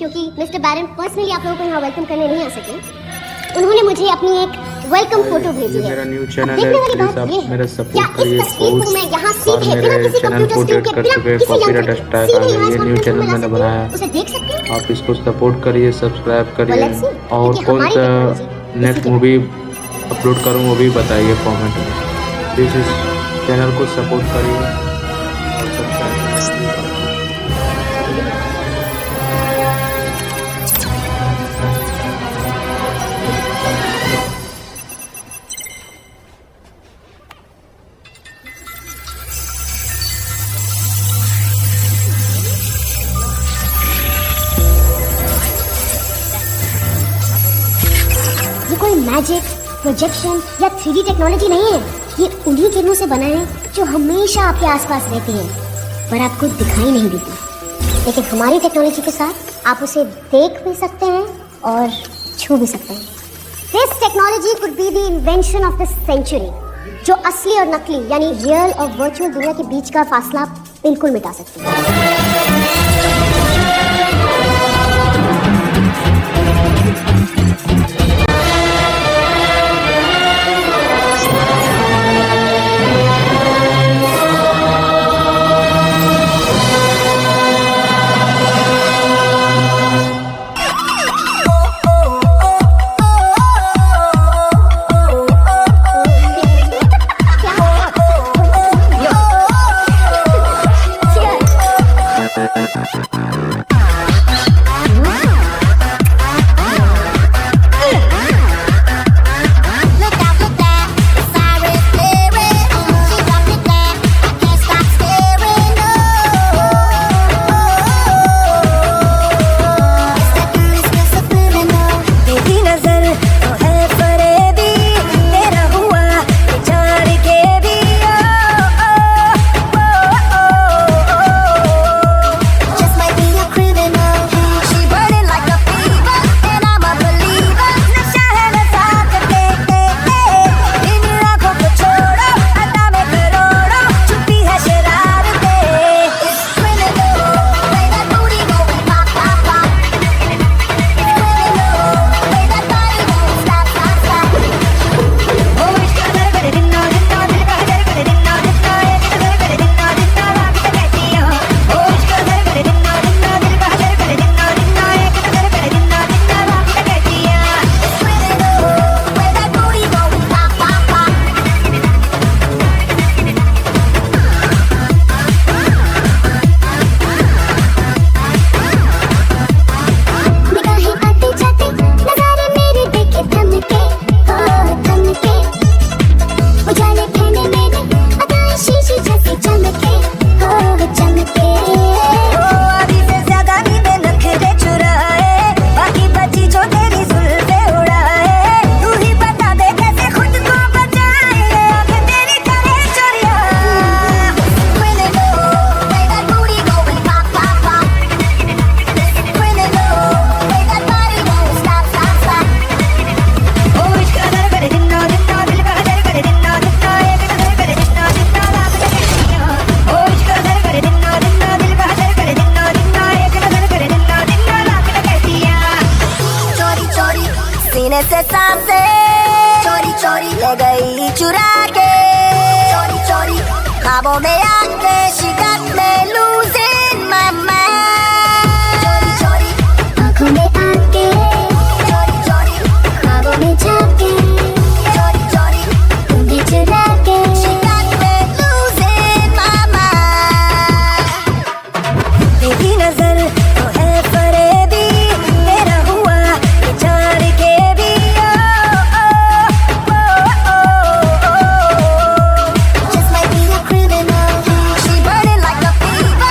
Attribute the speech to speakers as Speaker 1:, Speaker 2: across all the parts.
Speaker 1: क्योंकि मिस्टर बैरन पर्सनली आप लोगों को यहाँ वेलकम करने नहीं आ सके, उन्होंने मुझे अपनी एक वेलकम फोटो भेजी है।
Speaker 2: मेरा न्यू चैनल है,
Speaker 1: देखने वाली
Speaker 2: प्लीज
Speaker 1: बात
Speaker 2: आप
Speaker 1: ये है,
Speaker 2: मेरा
Speaker 1: क्या
Speaker 2: सपोर्ट
Speaker 1: इस
Speaker 2: करिए।
Speaker 1: तस्वीर को मैं यहाँ
Speaker 2: और
Speaker 1: सीधे बिना
Speaker 2: मेरे
Speaker 1: किसी
Speaker 2: चैनल
Speaker 1: कंप्यूटर
Speaker 2: को
Speaker 1: स्क्रीन
Speaker 2: डेट
Speaker 1: के
Speaker 2: कर
Speaker 1: बिना
Speaker 2: चुके हैं,
Speaker 1: किसी
Speaker 2: कॉपीराइट
Speaker 1: यंत्र
Speaker 2: स्ट्राइक
Speaker 1: सीधे
Speaker 2: आ गई।
Speaker 1: यहाँ
Speaker 2: ये
Speaker 1: इस
Speaker 2: न्यू
Speaker 1: कॉन्फ्रेंस
Speaker 2: चैनल
Speaker 1: में ला
Speaker 2: मैंने
Speaker 1: सकते
Speaker 2: बनाया
Speaker 1: हैं,
Speaker 2: है,
Speaker 1: उसे देख सकते हैं।
Speaker 2: आप इसको सपोर्ट करिए, सब्सक्राइब करिए,
Speaker 1: Well, let's see,
Speaker 2: और
Speaker 1: क्योंकि
Speaker 2: कौन
Speaker 1: हमारी
Speaker 2: सा
Speaker 1: टेक्नोलॉजी
Speaker 2: नेक्स्ट
Speaker 1: इसी के
Speaker 2: मूवी अपलोड करूँ वो भी बताइए कमेंट में। प्लीज इस चैनल को सपोर्ट करिए और सब्सक्राइब करिए।
Speaker 1: ये कोई मैजिक, प्रोजेक्शन या 3D टेक्नोलॉजी नहीं है। ये उन्हीं किरणों से बना है जो हमेशा आपके आसपास रहती हैं, पर आपको दिखाई नहीं देती। लेकिन हमारी टेक्नोलॉजी के साथ आप उसे देख भी सकते हैं और छू भी सकते हैं। This technology could be the invention of the century, जो असली और नकली यानी रियल और वर्चुअल दुनिया के बीच का फासला बिल्कुल मिटा सकती है।
Speaker 3: सीने से सांसे चोरी चोरी ले गई चुरा के, चोरी चोरी ख्वाबों में आके she got me losing my mind। चोरी चोरी आँखों में आके, चोरी चोरी ख्वाबों में जाके, चोरी चोरी तुम्हें चुरा के she got me losing my mind। तेरी नजर तो है फरेबी, तेरा हुआ बेचार के भी just might be a criminal। She burning like a fever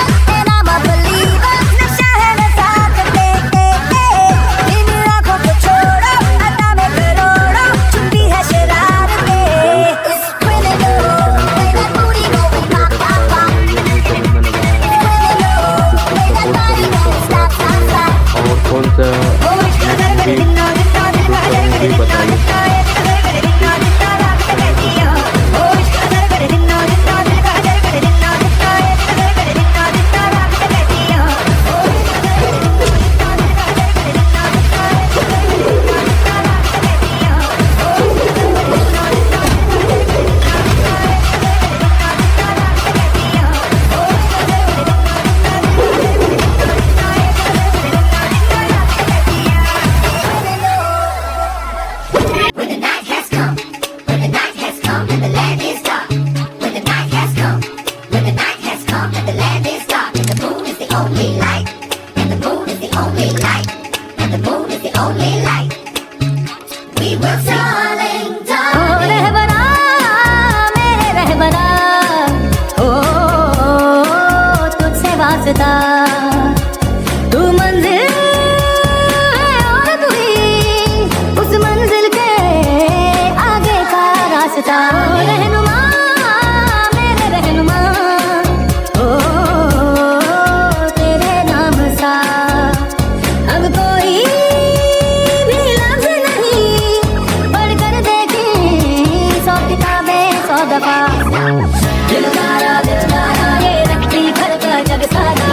Speaker 3: वास्ता। तू मंजिल है और तू ही उस मंजिल के आगे का रास्ता। रहनुमा मेरे रहनुमा, ओ तेरे नाम सा अब कोई भी लफ्ज नहीं, पढ़कर देखें 100 किताबें 100 दफा। दिलदारा दिलदारा ये रखती घर का जग सारा।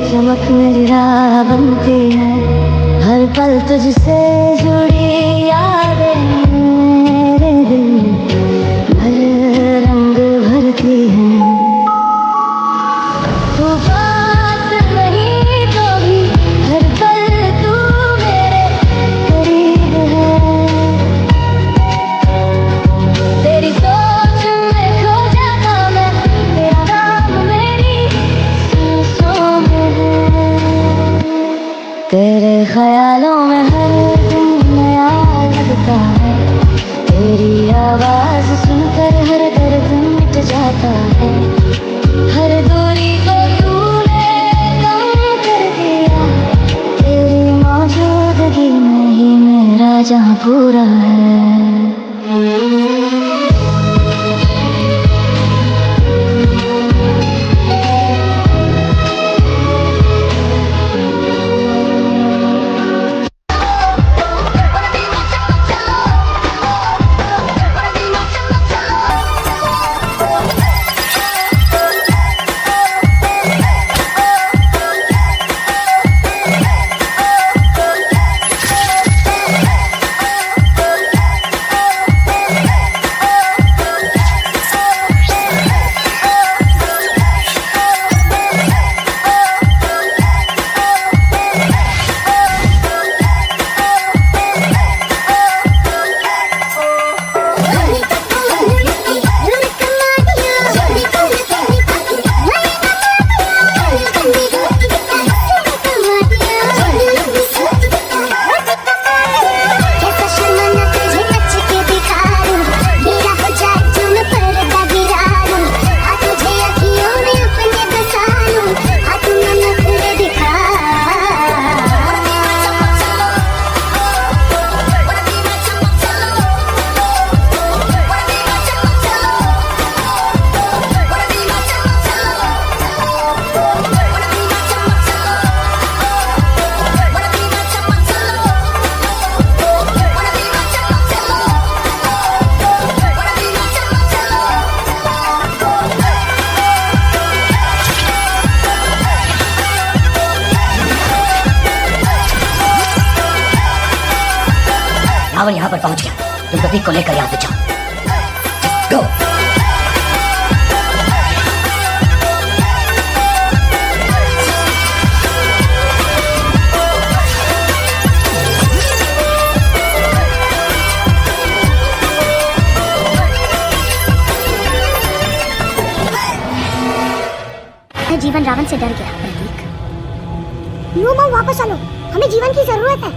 Speaker 4: चमक मेरी राह बनती है, हर पल तुझसे जुड़ी यादें मेरे दिल हर रंग भरती हैं। तू बात नहीं तो भी हर पल तू मेरे करीब है, तेरी सोच में खो जाता मैं, तेरा नाम मेरी सांसों में है, तेरे ख्यालों में हर दिन नया लगता है, तेरी आवाज़ सुनकर हर दर्द मिट जाता है, हर दूरी को तूने कम कर दिया, तेरी मौजूदगी में ही मेरा जहां पूरा है।
Speaker 5: रावण यहाँ पर पहुंच गया, तुम प्रतीक को लेकर यहाँ से जाओ। गो।
Speaker 1: जीवन रावण से डर गया प्रतीक। नो मॉम, वापस आ लो, हमें जीवन की जरूरत है।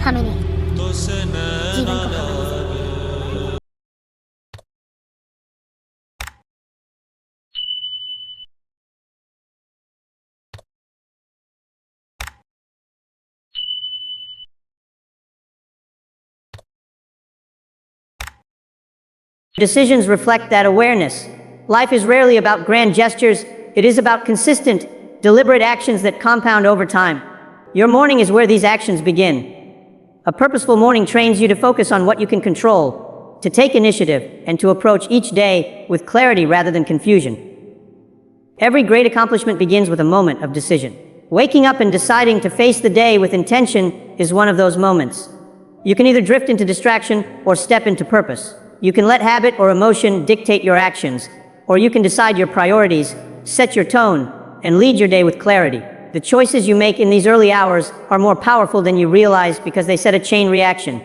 Speaker 1: हमें नहीं, जीवन को हमें।
Speaker 6: Decisions reflect that awareness. Life is rarely about grand gestures, it is about consistent, deliberate actions that compound over time. Your morning is where these actions begin. A purposeful morning trains you to focus on what you can control, to take initiative, and to approach each day with clarity rather than confusion. Every great accomplishment begins with a moment of decision. Waking up and deciding to face the day with intention is one of those moments. You can either drift into distraction or step into purpose. You can let habit or emotion dictate your actions, or you can decide your priorities, set your tone, and lead your day with clarity. The choices you make in these early hours are more powerful than you realize because they set a chain reaction.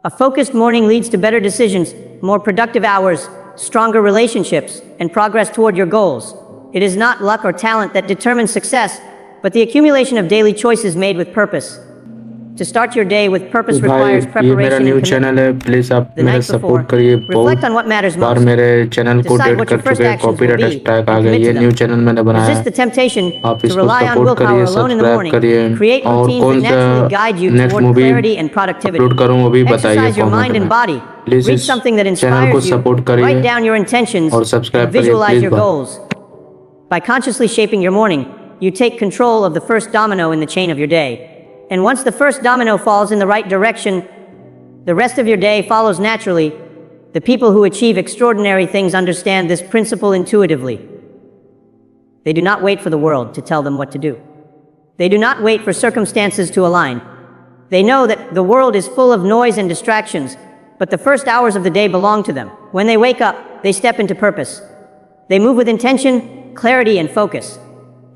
Speaker 6: A focused morning leads to better decisions, more productive hours, stronger relationships, and progress toward your goals. It is not luck or talent that determines success, but the accumulation of daily choices made with purpose. To start your day with purpose requires
Speaker 2: ये मेरा
Speaker 6: preparation
Speaker 2: new
Speaker 6: and
Speaker 2: channel है, please आप
Speaker 6: The
Speaker 2: मेरा
Speaker 6: night before,
Speaker 2: support करिए।
Speaker 6: reflect on what matters
Speaker 2: बार
Speaker 6: most.
Speaker 2: मेरे channel को
Speaker 6: Decide
Speaker 2: date
Speaker 6: what
Speaker 2: कर
Speaker 6: your first
Speaker 2: चुके हैं,
Speaker 6: actions will
Speaker 2: copyright
Speaker 6: be
Speaker 2: strike आ
Speaker 6: and
Speaker 2: गया।
Speaker 6: commit
Speaker 2: ये
Speaker 6: to
Speaker 2: न्यू
Speaker 6: them.
Speaker 2: चैनल मैंने बनाया
Speaker 6: Resist the
Speaker 2: है,
Speaker 6: temptation
Speaker 2: आप
Speaker 6: to
Speaker 2: इसको
Speaker 6: rely on
Speaker 2: सपोर्ट
Speaker 6: willpower
Speaker 2: करिए,
Speaker 6: alone in the
Speaker 2: subscribe
Speaker 6: morning.
Speaker 2: करिए।
Speaker 6: Create
Speaker 2: और
Speaker 6: routines
Speaker 2: कौन
Speaker 6: that
Speaker 2: सा
Speaker 6: naturally guide you
Speaker 2: next
Speaker 6: toward
Speaker 2: movie
Speaker 6: clarity and productivity.
Speaker 2: Upload करूँ वो भी बताइए
Speaker 6: Exercise your
Speaker 2: कमेंट
Speaker 6: mind
Speaker 2: में।
Speaker 6: and body.
Speaker 2: प्लीज
Speaker 6: Read
Speaker 2: इस
Speaker 6: something that
Speaker 2: चैनल को
Speaker 6: inspires you.
Speaker 2: सपोर्ट करिए
Speaker 6: Write down your intentions
Speaker 2: और सब्सक्राइब
Speaker 6: and
Speaker 2: करिए
Speaker 6: visualize
Speaker 2: please.
Speaker 6: your goals. By consciously shaping your morning, you take control of the first domino in the chain of your day. And once the first domino falls in the right direction, the rest of your day follows naturally. The people who achieve extraordinary things understand this principle intuitively. They do not wait for the world to tell them what to do. They do not wait for circumstances to align. They know that the world is full of noise and distractions, but the first hours of the day belong to them. When they wake up, they step into purpose. They move with intention, clarity, and focus.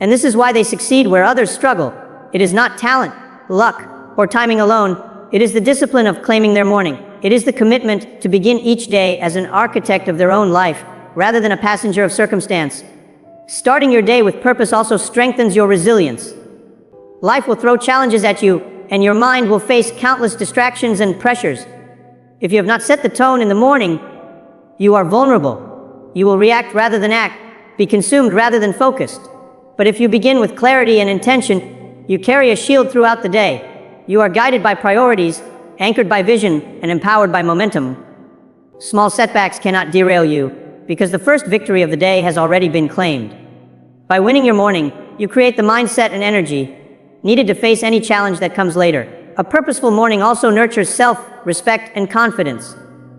Speaker 6: And this is why they succeed where others struggle. It is not talent, luck, or timing alone. It is the discipline of claiming their morning. It is the commitment to begin each day as an architect of their own life, rather than a passenger of circumstance. Starting your day with purpose also strengthens your resilience. Life will throw challenges at you, and your mind will face countless distractions and pressures. If you have not set the tone in the morning, you are vulnerable. You will react rather than act, be consumed rather than focused. But if you begin with clarity and intention, you carry a shield throughout the day. You are guided by priorities, anchored by vision, and empowered by momentum. Small setbacks cannot derail you, because the first victory of the day has already been claimed. By winning your morning, you create the mindset and energy needed to face any challenge that comes later. A purposeful morning also nurtures self-respect and confidence.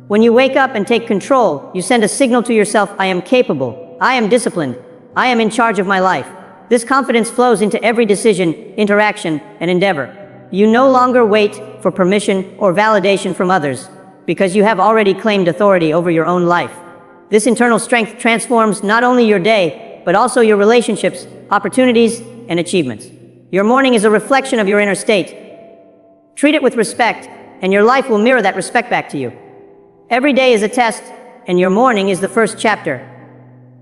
Speaker 6: When you wake up and take control, you send a signal to yourself, I am capable, I am disciplined, I am in charge of my life. This confidence flows into every decision, interaction, and endeavor. You no longer wait for permission or validation from others, because you have already claimed authority over your own life. This internal strength transforms not only your day, but also your relationships, opportunities, and achievements. Your morning is a reflection of your inner state. Treat it with respect, and your life will mirror that respect back to you. Every day is a test, and your morning is the first chapter.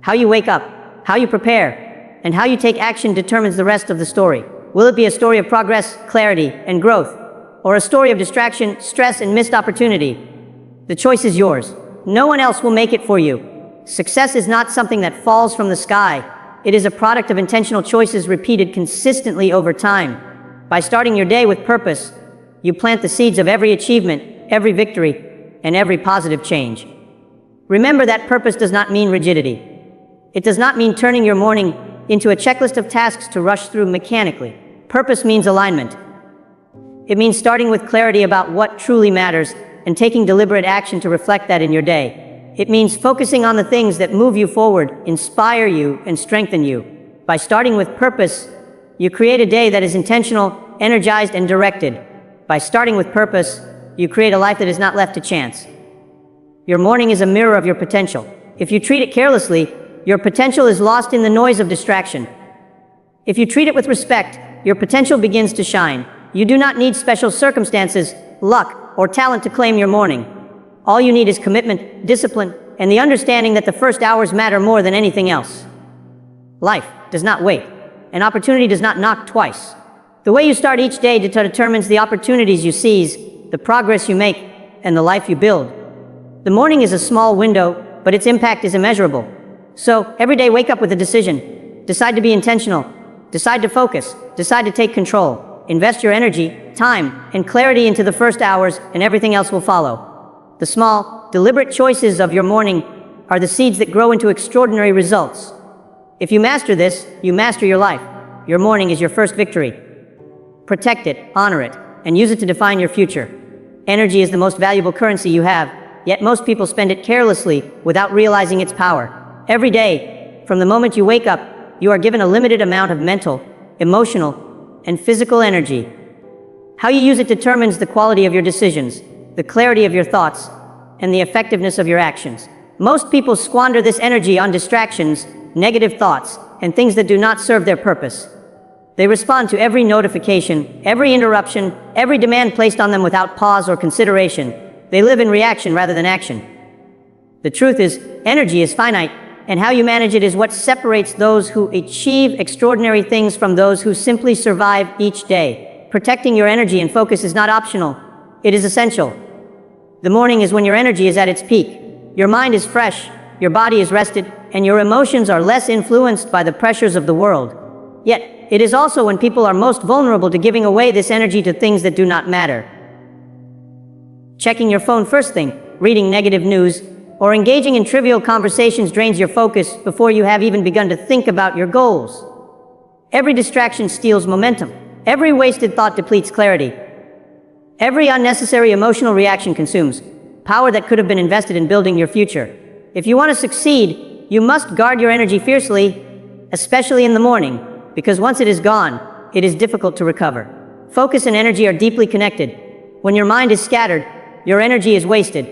Speaker 6: How you wake up, how you prepare, and how you take action determines the rest of the story. Will it be a story of progress, clarity, and growth, or a story of distraction, stress, and missed opportunity? The choice is yours. No one else will make it for you. Success is not something that falls from the sky. It is a product of intentional choices repeated consistently over time. By starting your day with purpose, you plant the seeds of every achievement, every victory, and every positive change. Remember that purpose does not mean rigidity. It does not mean turning your morning into a checklist of tasks to rush through mechanically. Purpose means alignment. It means starting with clarity about what truly matters and taking deliberate action to reflect that in your day. It means focusing on the things that move you forward, inspire you, and strengthen you. By starting with purpose, you create a day that is intentional, energized, and directed. By starting with purpose, you create a life that is not left to chance. Your morning is a mirror of your potential. If you treat it carelessly, your potential is lost in the noise of distraction. If you treat it with respect, your potential begins to shine. You do not need special circumstances, luck, or talent to claim your morning. All you need is commitment, discipline, and the understanding that the first hours matter more than anything else. Life does not wait. An opportunity does not knock twice. The way you start each day determines the opportunities you seize, the progress you make, and the life you build. The morning is a small window, but its impact is immeasurable. So, every day wake up with a decision. Decide to be intentional. Decide to focus. Decide to take control. Invest your energy, time, and clarity into the first hours, and everything else will follow. The small, deliberate choices of your morning are the seeds that grow into extraordinary results. If you master this, you master your life. Your morning is your first victory. Protect it, honor it, and use it to define your future. Energy is the most valuable currency you have, yet most people spend it carelessly without realizing its power. Every day, from the moment you wake up, you are given a limited amount of mental, emotional, and physical energy. How you use it determines the quality of your decisions, the clarity of your thoughts, and the effectiveness of your actions. Most people squander this energy on distractions, negative thoughts, and things that do not serve their purpose. They respond to every notification, every interruption, every demand placed on them without pause or consideration. They live in reaction rather than action. The truth is, energy is finite, and how you manage it is what separates those who achieve extraordinary things from those who simply survive each day. Protecting your energy and focus is not optional. It is essential. The morning is when your energy is at its peak. Your mind is fresh, your body is rested, and your emotions are less influenced by the pressures of the world. Yet, it is also when people are most vulnerable to giving away this energy to things that do not matter. Checking your phone first thing, reading negative news, or engaging in trivial conversations drains your focus before you have even begun to think about your goals. Every distraction steals momentum. Every wasted thought depletes clarity. Every unnecessary emotional reaction consumes power that could have been invested in building your future. If you want to succeed, you must guard your energy fiercely especially in the morning, because once it is gone, it is difficult to recover. Focus and energy are deeply connected. When your mind is scattered, your energy is wasted.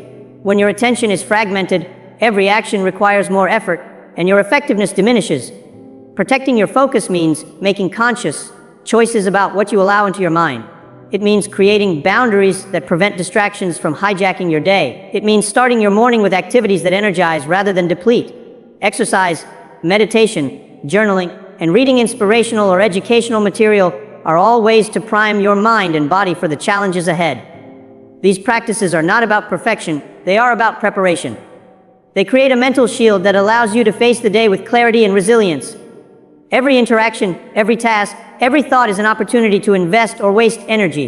Speaker 6: When your attention is fragmented, every action requires more effort, and your effectiveness diminishes. Protecting your focus means making conscious choices about what you allow into your mind. It means creating boundaries that prevent distractions from hijacking your day. It means starting your morning with activities that energize rather than deplete. Exercise, meditation, journaling, and reading inspirational or educational material are all ways to prime your mind and body for the challenges ahead. These practices are not about perfection, they are about preparation. They create a mental shield that allows you to face the day with clarity and resilience. Every interaction, every task, every thought is an opportunity to invest or waste energy.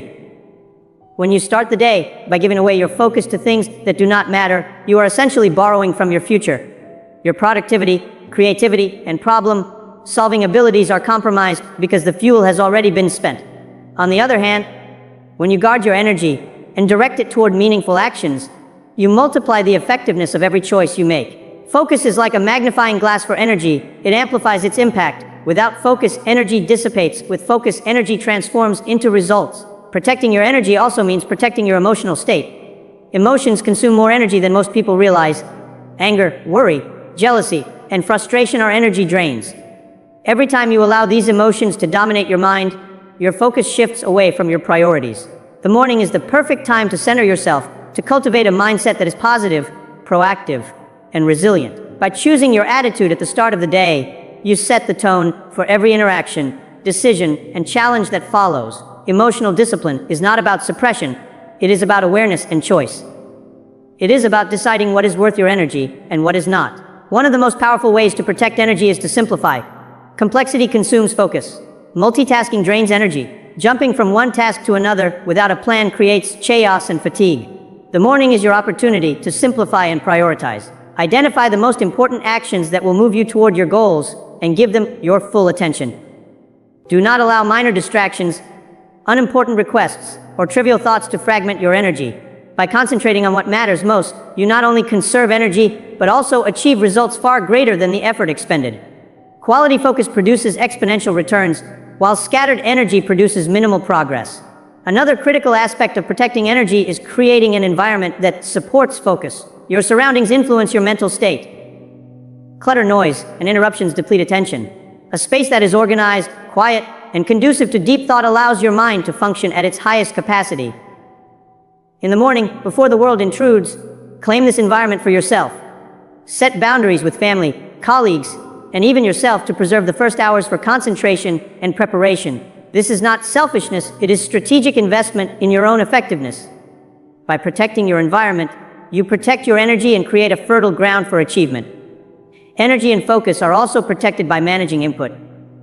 Speaker 6: When you start the day by giving away your focus to things that do not matter, you are essentially borrowing from your future. Your productivity, creativity, and problem-solving abilities are compromised because the fuel has already been spent. On the other hand, when you guard your energy and direct it toward meaningful actions, you multiply the effectiveness of every choice you make. Focus is like a magnifying glass for energy. It amplifies its impact. Without focus, energy dissipates. With focus, energy transforms into results. Protecting your energy also means protecting your emotional state. Emotions consume more energy than most people realize. Anger, worry, jealousy, and frustration are energy drains. Every time you allow these emotions to dominate your mind, your focus shifts away from your priorities. The morning is the perfect time to center yourself, to cultivate a mindset that is positive, proactive, and resilient. By choosing your attitude at the start of the day, you set the tone for every interaction, decision, and challenge that follows. Emotional discipline is not about suppression, it is about awareness and choice. It is about deciding what is worth your energy and what is not. One of the most powerful ways to protect energy is to simplify. Complexity consumes focus. Multitasking drains energy. Jumping from one task to another without a plan creates chaos and fatigue. The morning is your opportunity to simplify and prioritize. Identify the most important actions that will move you toward your goals and give them your full attention. Do not allow minor distractions, unimportant requests, or trivial thoughts to fragment your energy. By concentrating on what matters most, you not only conserve energy, but also achieve results far greater than the effort expended. Quality focus produces exponential returns, while scattered energy produces minimal progress. Another critical aspect of protecting energy is creating an environment that supports focus. Your surroundings influence your mental state. Clutter, noise, and interruptions deplete attention. A space that is organized, quiet, and conducive to deep thought allows your mind to function at its highest capacity. In the morning, before the world intrudes, claim this environment for yourself. Set boundaries with family, colleagues, and even yourself to preserve the first hours for concentration and preparation. This is not selfishness, it is strategic investment in your own effectiveness. By protecting your environment, you protect your energy and create a fertile ground for achievement. Energy and focus are also protected by managing input.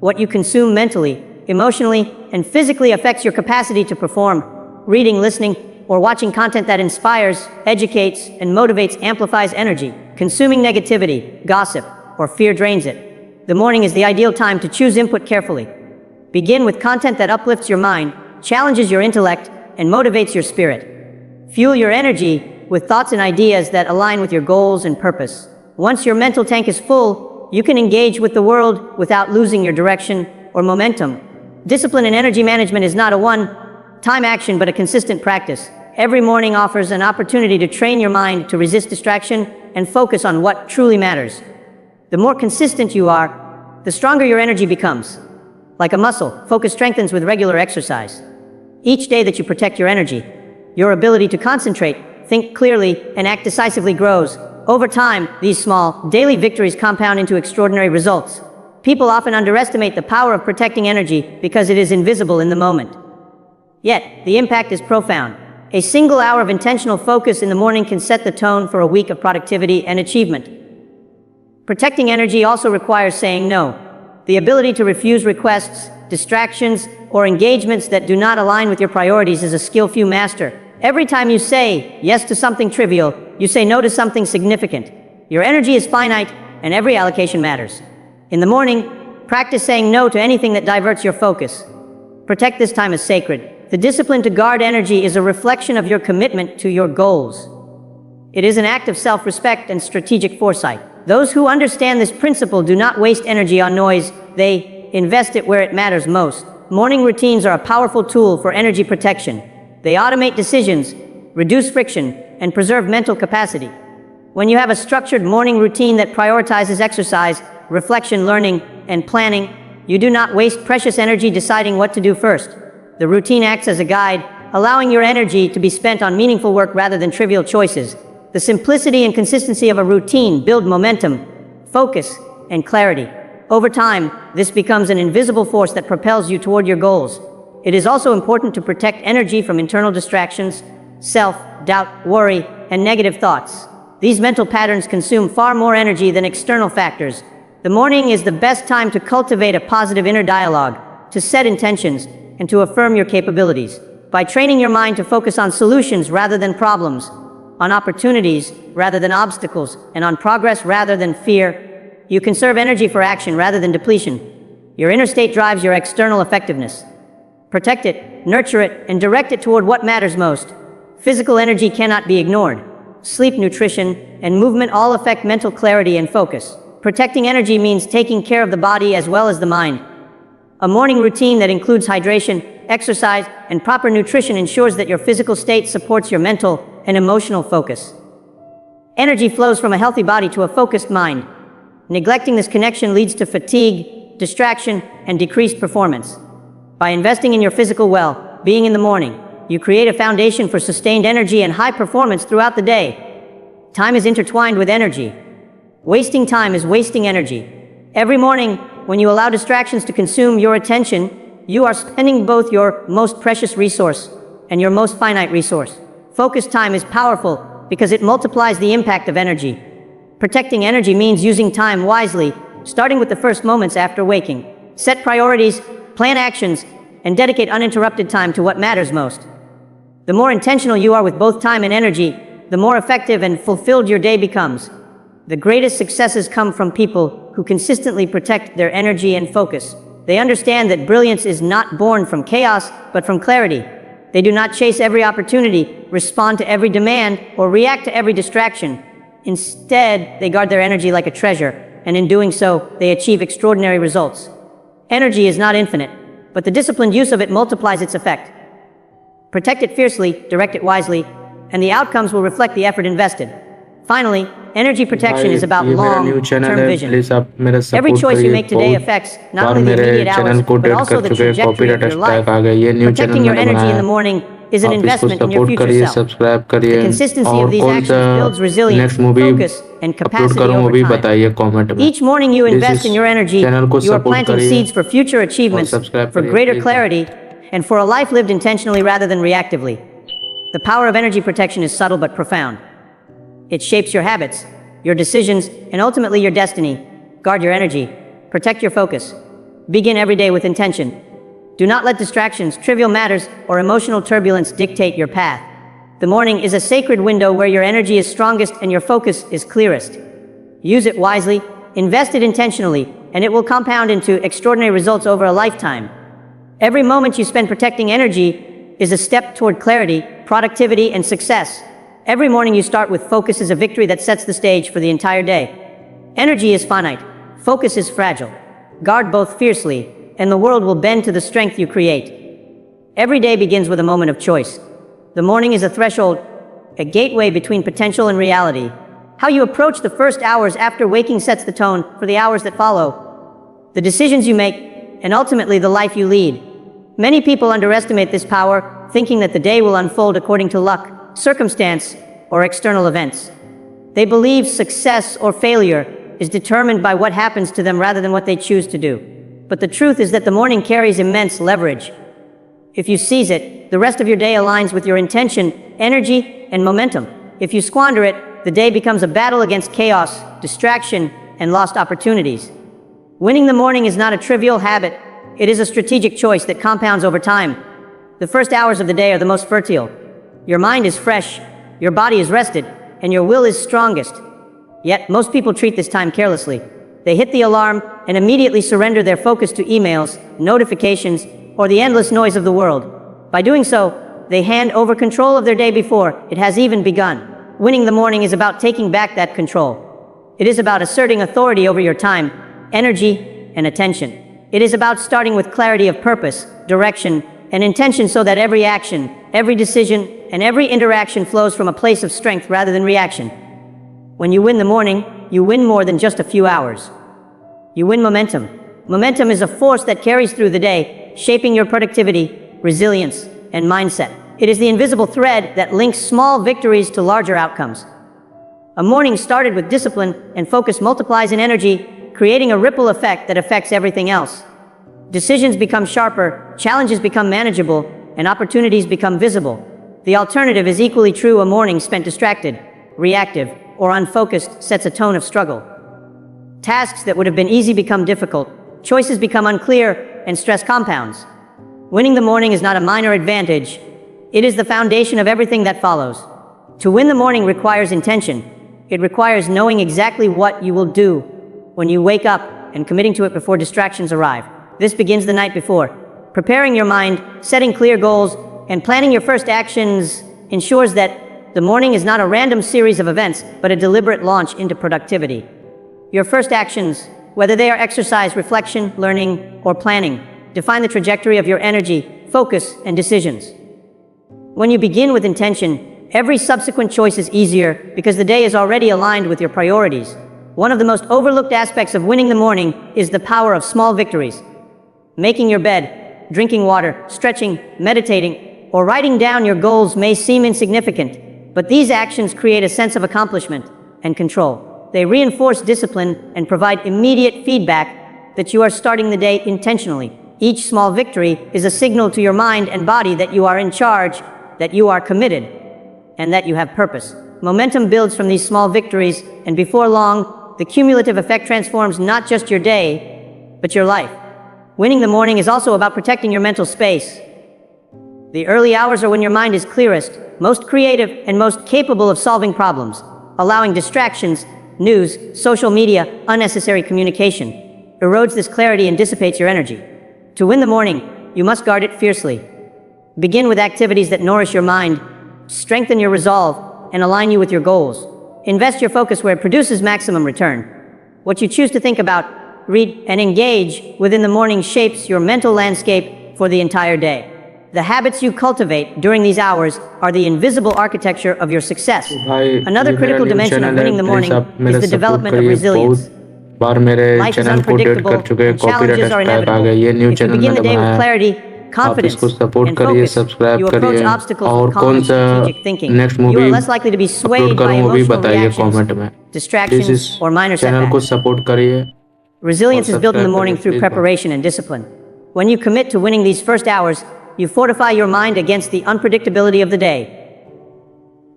Speaker 6: What you consume mentally, emotionally, and physically affects your capacity to perform. Reading, listening, or watching content that inspires, educates, and motivates amplifies energy. Consuming negativity, gossip, or fear drains it. The morning is the ideal time to choose input carefully. Begin with content that uplifts your mind, challenges your intellect, and motivates your spirit. Fuel your energy with thoughts and ideas that align with your goals and purpose. Once your mental tank is full, you can engage with the world without losing your direction or momentum. Discipline and energy management is not a one-time action, but a consistent practice. Every morning offers an opportunity to train your mind to resist distraction and focus on what truly matters. The more consistent you are, the stronger your energy becomes. Like a muscle, focus strengthens with regular exercise. Each day that you protect your energy, your ability to concentrate, think clearly, and act decisively grows. Over time, these small, daily victories compound into extraordinary results. People often underestimate the power of protecting energy because it is invisible in the moment. Yet, the impact is profound. A single hour of intentional focus in the morning can set the tone for a week of productivity and achievement. Protecting energy also requires saying no. The ability to refuse requests, distractions, or engagements that do not align with your priorities is a skill few master. Every time you say yes to something trivial, you say no to something significant. Your energy is finite, and every allocation matters. In the morning, practice saying no to anything that diverts your focus. Protect this time as sacred. The discipline to guard energy is a reflection of your commitment to your goals. It is an act of self-respect and strategic foresight. Those who understand this principle do not waste energy on noise, they invest it where it matters most. Morning routines are a powerful tool for energy protection. They automate decisions, reduce friction, and preserve mental capacity. When you have a structured morning routine that prioritizes exercise, reflection, learning, and planning, you do not waste precious energy deciding what to do first. The routine acts as a guide, allowing your energy to be spent on meaningful work rather than trivial choices. The simplicity and consistency of a routine build momentum, focus, and clarity. Over time, this becomes an invisible force that propels you toward your goals. It is also important to protect energy from internal distractions, self-doubt, worry, and negative thoughts. These mental patterns consume far more energy than external factors. The morning is the best time to cultivate a positive inner dialogue, to set intentions, and to affirm your capabilities. By training your mind to focus on solutions rather than problems, on opportunities rather than obstacles, and on progress rather than fear, you conserve energy for action rather than depletion. Your inner state drives your external effectiveness. Protect it, nurture it, and direct it toward what matters most. Physical energy cannot be ignored. Sleep, nutrition, and movement all affect mental clarity and focus. Protecting energy means taking care of the body as well as the mind. A morning routine that includes hydration, exercise, and proper nutrition ensures that your physical state supports your mental and emotional focus. Energy flows from a healthy body to a focused mind. Neglecting this connection leads to fatigue, distraction, and decreased performance. By investing in your physical well-being in the morning, you create a foundation for sustained energy and high performance throughout the day. Time is intertwined with energy. Wasting time is wasting energy. Every morning, when you allow distractions to consume your attention, you are spending both your most precious resource and your most finite resource. Focused time is powerful because it multiplies the impact of energy. Protecting energy means using time wisely, starting with the first moments after waking. Set priorities, plan actions, and dedicate uninterrupted time to what matters most. The more intentional you are with both time and energy, the more effective and fulfilled your day becomes. The greatest successes come from people who consistently protect their energy and focus. They understand that brilliance is not born from chaos, but from clarity. They do not chase every opportunity, respond to every demand, or react to every distraction. Instead, they guard their energy like a treasure, and in doing so, they achieve extraordinary results. Energy is not infinite, but the disciplined use of it multiplies its effect. Protect it fiercely, direct it wisely, and the outcomes will reflect the effort invested. Finally, energy protection is about long-term vision. Every choice you make today affects not only the immediate hours, but also the trajectory of your life. Protecting your energy in the morning is an investment in your future self. The consistency of these actions builds resilience, focus, and capacity over time. Each morning you invest in your energy, you are planting seeds for future achievements, for greater clarity, and for a life lived intentionally rather than reactively. The power of energy protection is subtle but profound. It shapes your habits, your decisions, and ultimately your destiny. Guard your energy. Protect your focus. Begin every day with intention. Do not let distractions, trivial matters, or emotional turbulence dictate your path. The morning is a sacred window where your energy is strongest and your focus is clearest. Use it wisely, invest it intentionally, and it will compound into extraordinary results over a lifetime. Every moment you spend protecting energy is a step toward clarity, productivity, and success. Every morning you start with focus is a victory that sets the stage for the entire day. Energy is finite. Focus is fragile. Guard both fiercely, and the world will bend to the strength you create. Every day begins with a moment of choice. The morning is a threshold, a gateway between potential and reality. How you approach the first hours after waking sets the tone for the hours that follow. The decisions you make, and ultimately the life you lead. Many people underestimate this power, thinking that the day will unfold according to luck, circumstance, or external events. They believe success or failure is determined by what happens to them rather than what they choose to do. But the truth is that the morning carries immense leverage. If you seize it, the rest of your day aligns with your intention, energy, and momentum. If you squander it, the day becomes a battle against chaos, distraction, and lost opportunities. Winning the morning is not a trivial habit. It is a strategic choice that compounds over time. The first hours of the day are the most fertile. Your mind is fresh, your body is rested, and your will is strongest. Yet, most people treat this time carelessly. They hit the alarm and immediately surrender their focus to emails, notifications, or the endless noise of the world. By doing so, they hand over control of their day before it has even begun. Winning the morning is about taking back that control. It is about asserting authority over your time, energy, and attention. It is about starting with clarity of purpose, direction, and intention so that every action, every decision, and every interaction flows from a place of strength rather than reaction. When you win the morning, you win more than just a few hours. You win momentum. Momentum is a force that carries through the day, shaping your productivity, resilience, and mindset. It is the invisible thread that links small victories to larger outcomes. A morning started with discipline and focus multiplies in energy, creating a ripple effect that affects everything else. Decisions become sharper, challenges become manageable, and opportunities become visible. The alternative is equally true. A morning spent distracted, reactive, or unfocused sets a tone of struggle. Tasks that would have been easy become difficult, choices become unclear, and stress compounds. Winning the morning is not a minor advantage. It is the foundation of everything that follows. To win the morning requires intention. It requires knowing exactly what you will do when you wake up and committing to it before distractions arrive. This begins the night before. Preparing your mind, setting clear goals, and planning your first actions ensures that the morning is not a random series of events, but a deliberate launch into productivity. Your first actions, whether they are exercise, reflection, learning, or planning, define the trajectory of your energy, focus, and decisions. When you begin with intention, every subsequent choice is easier because the day is already aligned with your priorities. One of the most overlooked aspects of winning the morning is the power of small victories. Making your bed, drinking water, stretching, meditating, or writing down your goals may seem insignificant, but these actions create a sense of accomplishment and control. They reinforce discipline and provide immediate feedback that you are starting the day intentionally. Each small victory is a signal to your mind and body that you are in charge, that you are committed, and that you have purpose. Momentum builds from these small victories, and before long, the cumulative effect transforms not just your day, but your life. Winning the morning is also about protecting your mental space. The early hours are when your mind is clearest, most creative, and most capable of solving problems. Allowing distractions, news, social media, unnecessary communication erodes this clarity and dissipates your energy. To win the morning, you must guard it fiercely. Begin with activities that nourish your mind, strengthen your resolve, and align you with your goals. Invest your focus where it produces maximum return. What you choose to think about, read, and engage within the morning shapes your mental landscape for the entire day. The habits you cultivate during these hours are the invisible architecture of your success. Another critical dimension of winning the morning is the development of resilience.
Speaker 2: बार मेरे
Speaker 6: Life is
Speaker 2: channel को date
Speaker 6: unpredictable,
Speaker 2: कर चुके हैं,
Speaker 6: and
Speaker 2: copyright
Speaker 6: challenges are
Speaker 2: strike आ
Speaker 6: inevitable.
Speaker 2: गया। ये new
Speaker 6: If you
Speaker 2: channel
Speaker 6: begin
Speaker 2: मैंने
Speaker 6: the day with
Speaker 2: बनाया,
Speaker 6: clarity,
Speaker 2: आप
Speaker 6: confidence,
Speaker 2: इसको सपोर्ट
Speaker 6: and
Speaker 2: करिए,
Speaker 6: focus,
Speaker 2: सब्सक्राइब
Speaker 6: you approach
Speaker 2: करिए।
Speaker 6: obstacles
Speaker 2: और
Speaker 6: with calm
Speaker 2: कौन
Speaker 6: and
Speaker 2: सा
Speaker 6: strategic thinking.
Speaker 2: Next
Speaker 6: You
Speaker 2: movie
Speaker 6: are less likely to be
Speaker 2: upload
Speaker 6: swayed by
Speaker 2: करूँ वो भी
Speaker 6: emotional
Speaker 2: बताइए
Speaker 6: reactions,
Speaker 2: कमेंट में। प्लीज
Speaker 6: distractions,
Speaker 2: इस
Speaker 6: or minor
Speaker 2: चैनल को
Speaker 6: setbacks.
Speaker 2: सपोर्ट करिए।
Speaker 6: Resilience
Speaker 2: और
Speaker 6: is built in the
Speaker 2: subscribe
Speaker 6: morning
Speaker 2: करिए,
Speaker 6: through
Speaker 2: please.
Speaker 6: preparation and discipline. When you commit to winning these first hours, you fortify your mind against the unpredictability of the day.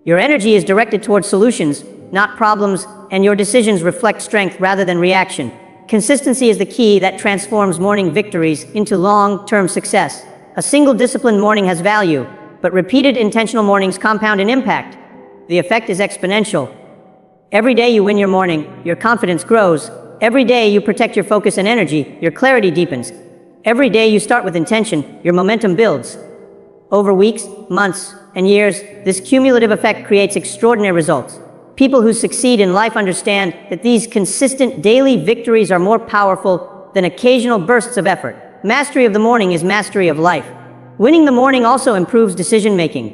Speaker 6: Your energy is directed towards solutions, not problems, and your decisions reflect strength rather than reaction. Consistency is the key that transforms morning victories into long-term success. A single disciplined morning has value, but repeated intentional mornings compound in impact. The effect is exponential. Every day you win your morning, your confidence grows. Every day you protect your focus and energy, your clarity deepens. Every day you start with intention, your momentum builds. Over weeks, months, and years, this cumulative effect creates extraordinary results. People who succeed in life understand that these consistent daily victories are more powerful than occasional bursts of effort. Mastery of the morning is mastery of life. Winning the morning also improves decision-making.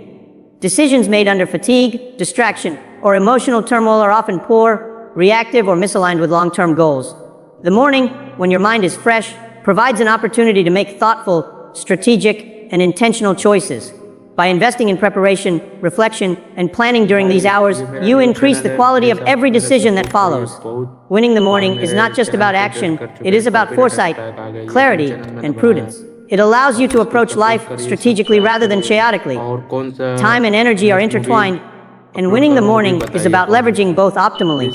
Speaker 6: Decisions made under fatigue, distraction, or emotional turmoil are often poor, reactive, or misaligned with long-term goals. The morning, when your mind is fresh, provides an opportunity to make thoughtful, strategic, and intentional choices. By investing in preparation, reflection, and planning during these hours, you increase the quality of every decision that follows. Winning the morning is not just about action, it is about foresight, clarity, and prudence. It allows you to approach life strategically rather than chaotically. Time and energy are intertwined, and winning the morning is about leveraging both optimally.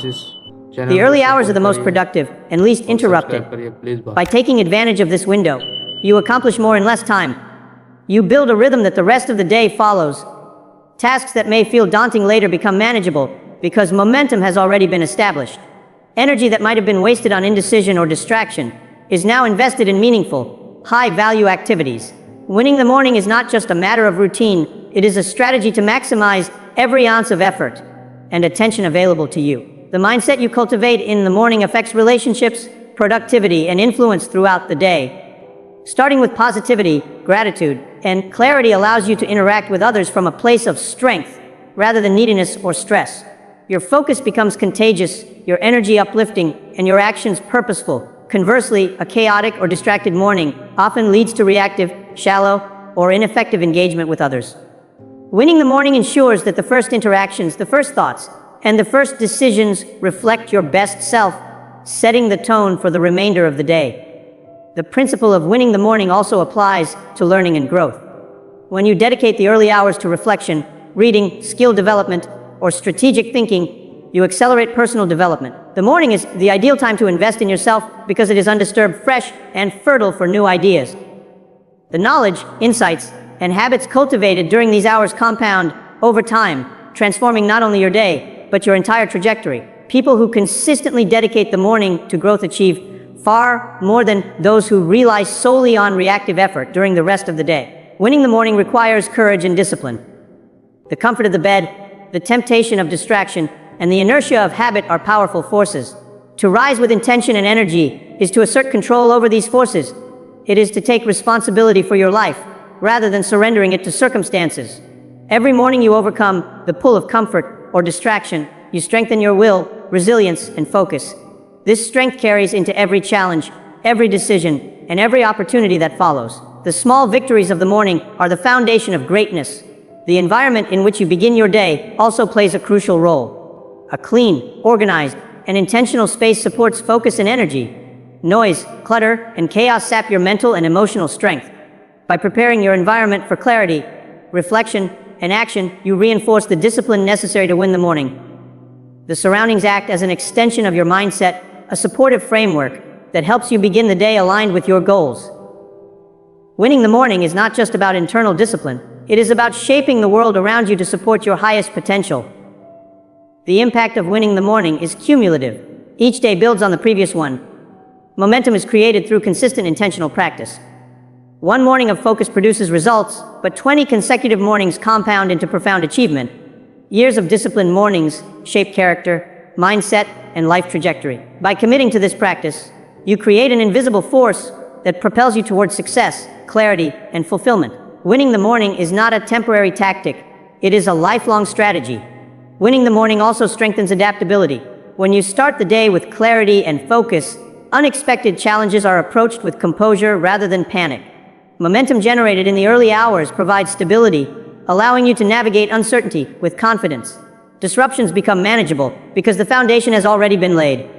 Speaker 6: The early hours are the most productive and least interrupted. By taking advantage of this window, you accomplish more in less time. You build a rhythm that the rest of the day follows. Tasks that may feel daunting later become manageable because momentum has already been established. Energy that might have been wasted on indecision or distraction is now invested in meaningful, high-value activities. Winning the morning is not just a matter of routine, it is a strategy to maximize every ounce of effort and attention available to you. The mindset you cultivate in the morning affects relationships, productivity, and influence throughout the day. Starting with positivity, gratitude, and clarity allows you to interact with others from a place of strength rather than neediness or stress. Your focus becomes contagious, your energy uplifting, and your actions purposeful. Conversely, a chaotic or distracted morning often leads to reactive, shallow, or ineffective engagement with others. Winning the morning ensures that the first interactions, the first thoughts, and the first decisions reflect your best self, setting the tone for the remainder of the day. The principle of winning the morning also applies to learning and growth. When you dedicate the early hours to reflection, reading, skill development, or strategic thinking, you accelerate personal development. The morning is the ideal time to invest in yourself because it is undisturbed, fresh, and fertile for new ideas. The knowledge, insights, and habits cultivated during these hours compound over time, transforming not only your day, but your entire trajectory. People who consistently dedicate the morning to growth achieve far more than those who rely solely on reactive effort during the rest of the day. Winning the morning requires courage and discipline. The comfort of the bed, the temptation of distraction, and the inertia of habit are powerful forces. To rise with intention and energy is to assert control over these forces. It is to take responsibility for your life, rather than surrendering it to circumstances. Every morning you overcome the pull of comfort or distraction, you strengthen your will, resilience, and focus. This strength carries into every challenge, every decision, and every opportunity that follows. The small victories of the morning are the foundation of greatness. The environment in which you begin your day also plays a crucial role. A clean, organized, and intentional space supports focus and energy. Noise, clutter, and chaos sap your mental and emotional strength. By preparing your environment for clarity, reflection, and action, you reinforce the discipline necessary to win the morning. The surroundings act as an extension of your mindset, a supportive framework that helps you begin the day aligned with your goals. Winning the morning is not just about internal discipline, it is about shaping the world around you to support your highest potential. The impact of winning the morning is cumulative. Each day builds on the previous one. Momentum is created through consistent intentional practice. One morning of focus produces results, but 20 consecutive mornings compound into profound achievement. Years of disciplined mornings shape character, mindset, and life trajectory. By committing to this practice, you create an invisible force that propels you towards success, clarity, and fulfillment. Winning the morning is not a temporary tactic, it is a lifelong strategy. Winning the morning also strengthens adaptability. When you start the day with clarity and focus, unexpected challenges are approached with composure rather than panic. Momentum generated in the early hours provides stability, allowing you to navigate uncertainty with confidence. Disruptions become manageable because the foundation has already been laid.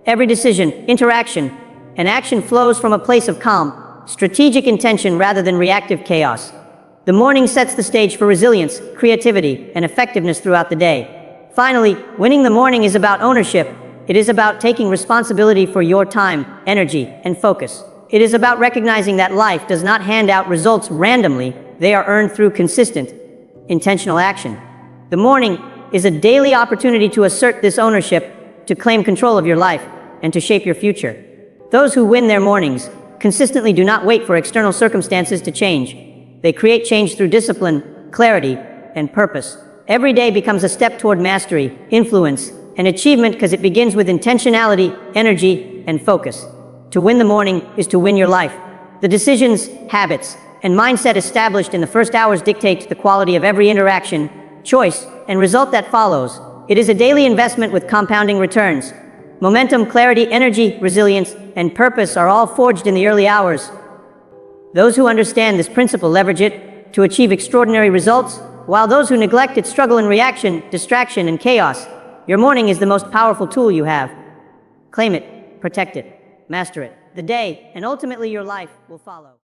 Speaker 6: Every decision, interaction, and action flows from a place of calm, strategic intention rather than reactive chaos. The morning sets the stage for resilience, creativity, and effectiveness throughout the day. Finally, winning the morning is about ownership. It is about taking responsibility for your time, energy, and focus. It is about recognizing that life does not hand out results randomly, they are earned through consistent, intentional action. The morning is a daily opportunity to assert this ownership, to claim control of your life, and to shape your future. Those who win their mornings consistently do not wait for external circumstances to change. They create change through discipline, clarity, and purpose. Every day becomes a step toward mastery, influence, and achievement because it begins with intentionality, energy, and focus. To win the morning is to win your life. The decisions, habits, and mindset established in the first hours dictate the quality of every interaction, choice, and result that follows. It is a daily investment with compounding returns. Momentum, clarity, energy, resilience, and purpose are all forged in the early hours. Those who understand this principle leverage it to achieve extraordinary results, while those who neglect it struggle in reaction, distraction, and chaos. Your morning is the most powerful tool you have. Claim it, protect it, master it. The day, and ultimately your life, will follow.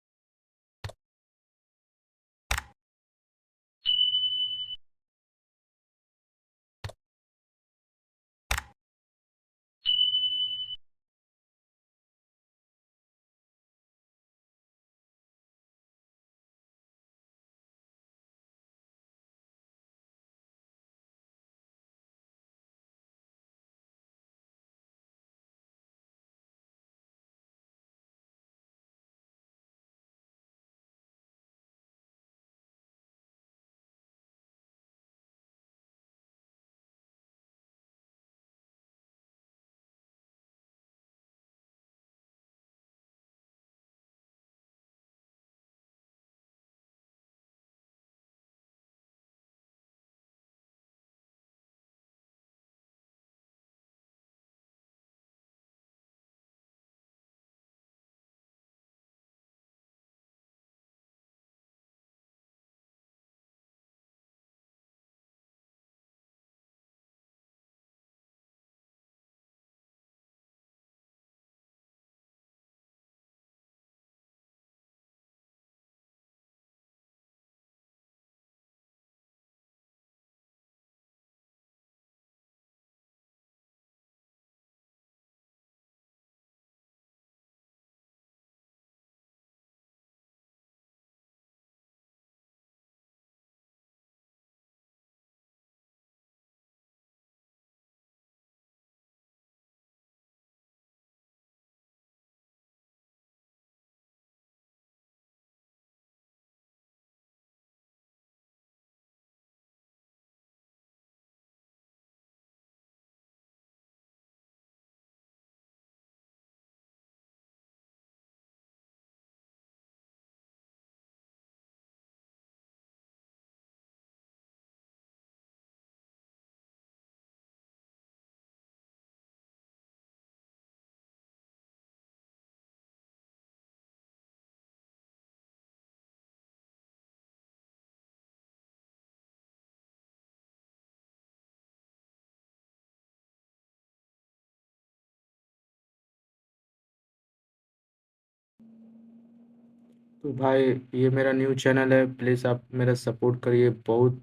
Speaker 2: तो भाई ये मेरा new channel है, please आप मेरा support करिए। बहुत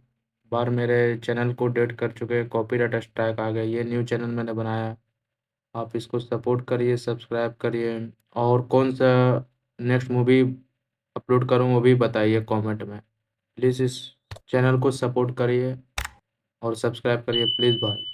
Speaker 2: बार मेरे चैनल को डेट कर चुके हैं, कॉपीराइट स्ट्राइक आ गया। ये न्यू चैनल मैंने बनाया, आप इसको सपोर्ट करिए, सब्सक्राइब करिए। और कौन सा नेक्स्ट मूवी अपलोड करूँ वो भी बताइए कमेंट में। प्लीज़ इस चैनल को सपोर्ट करिए और सब्सक्राइब करिए प्लीज़ भाई।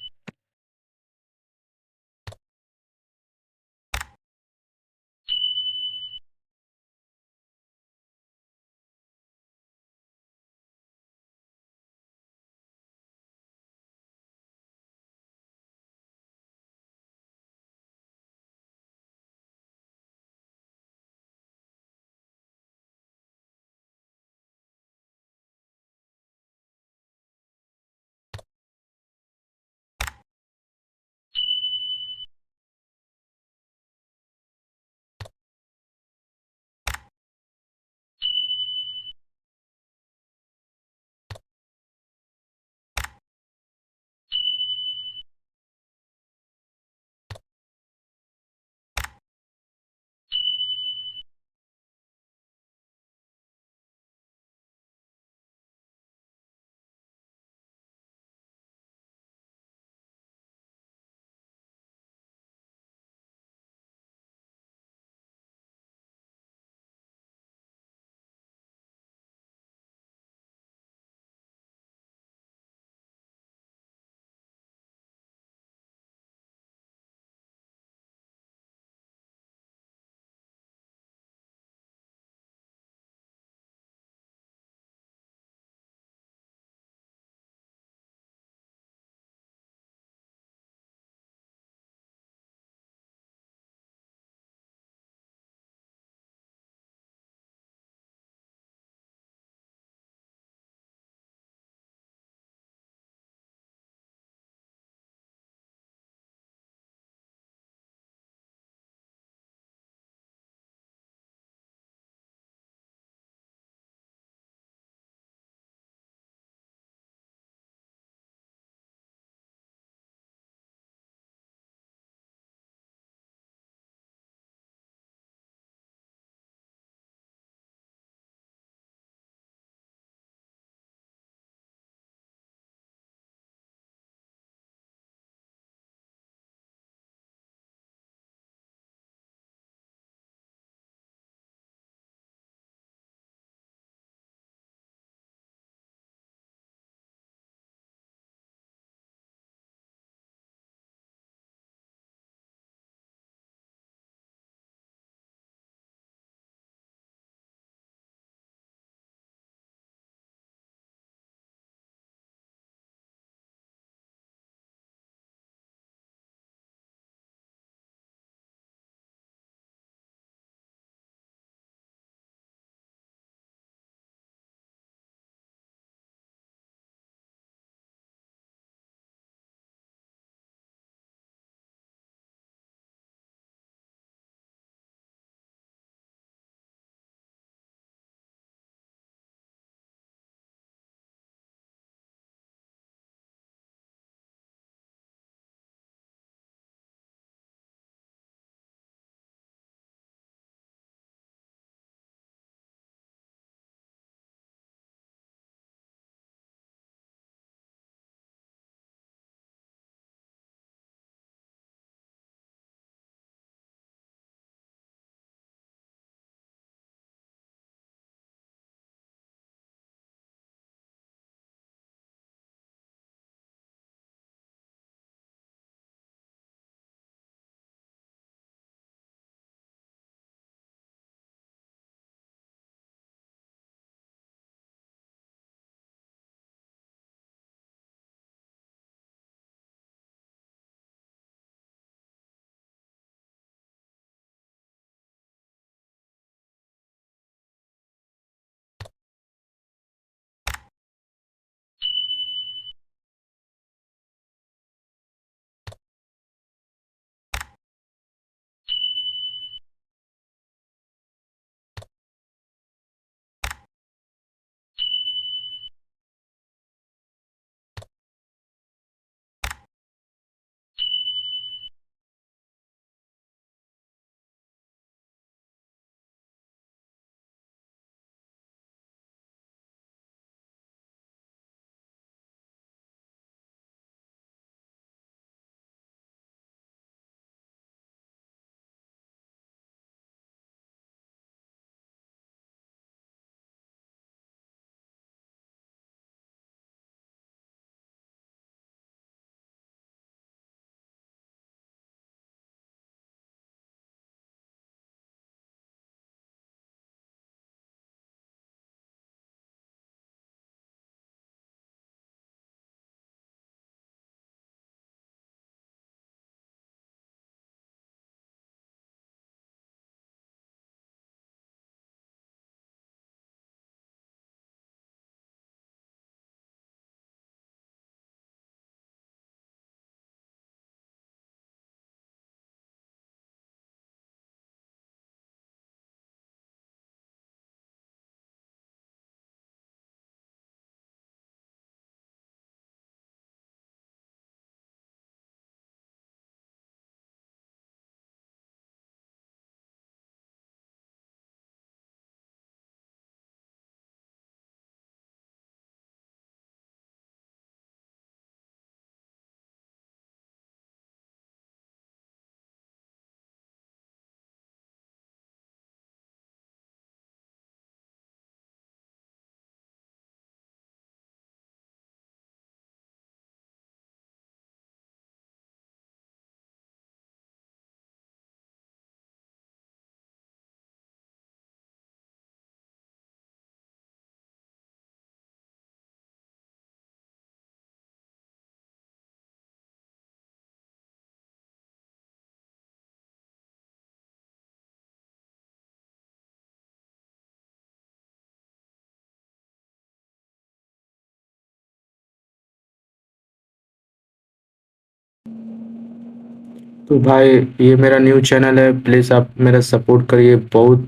Speaker 2: तो भाई ये मेरा न्यू चैनल है, प्लीज़ आप मेरा सपोर्ट करिए। बहुत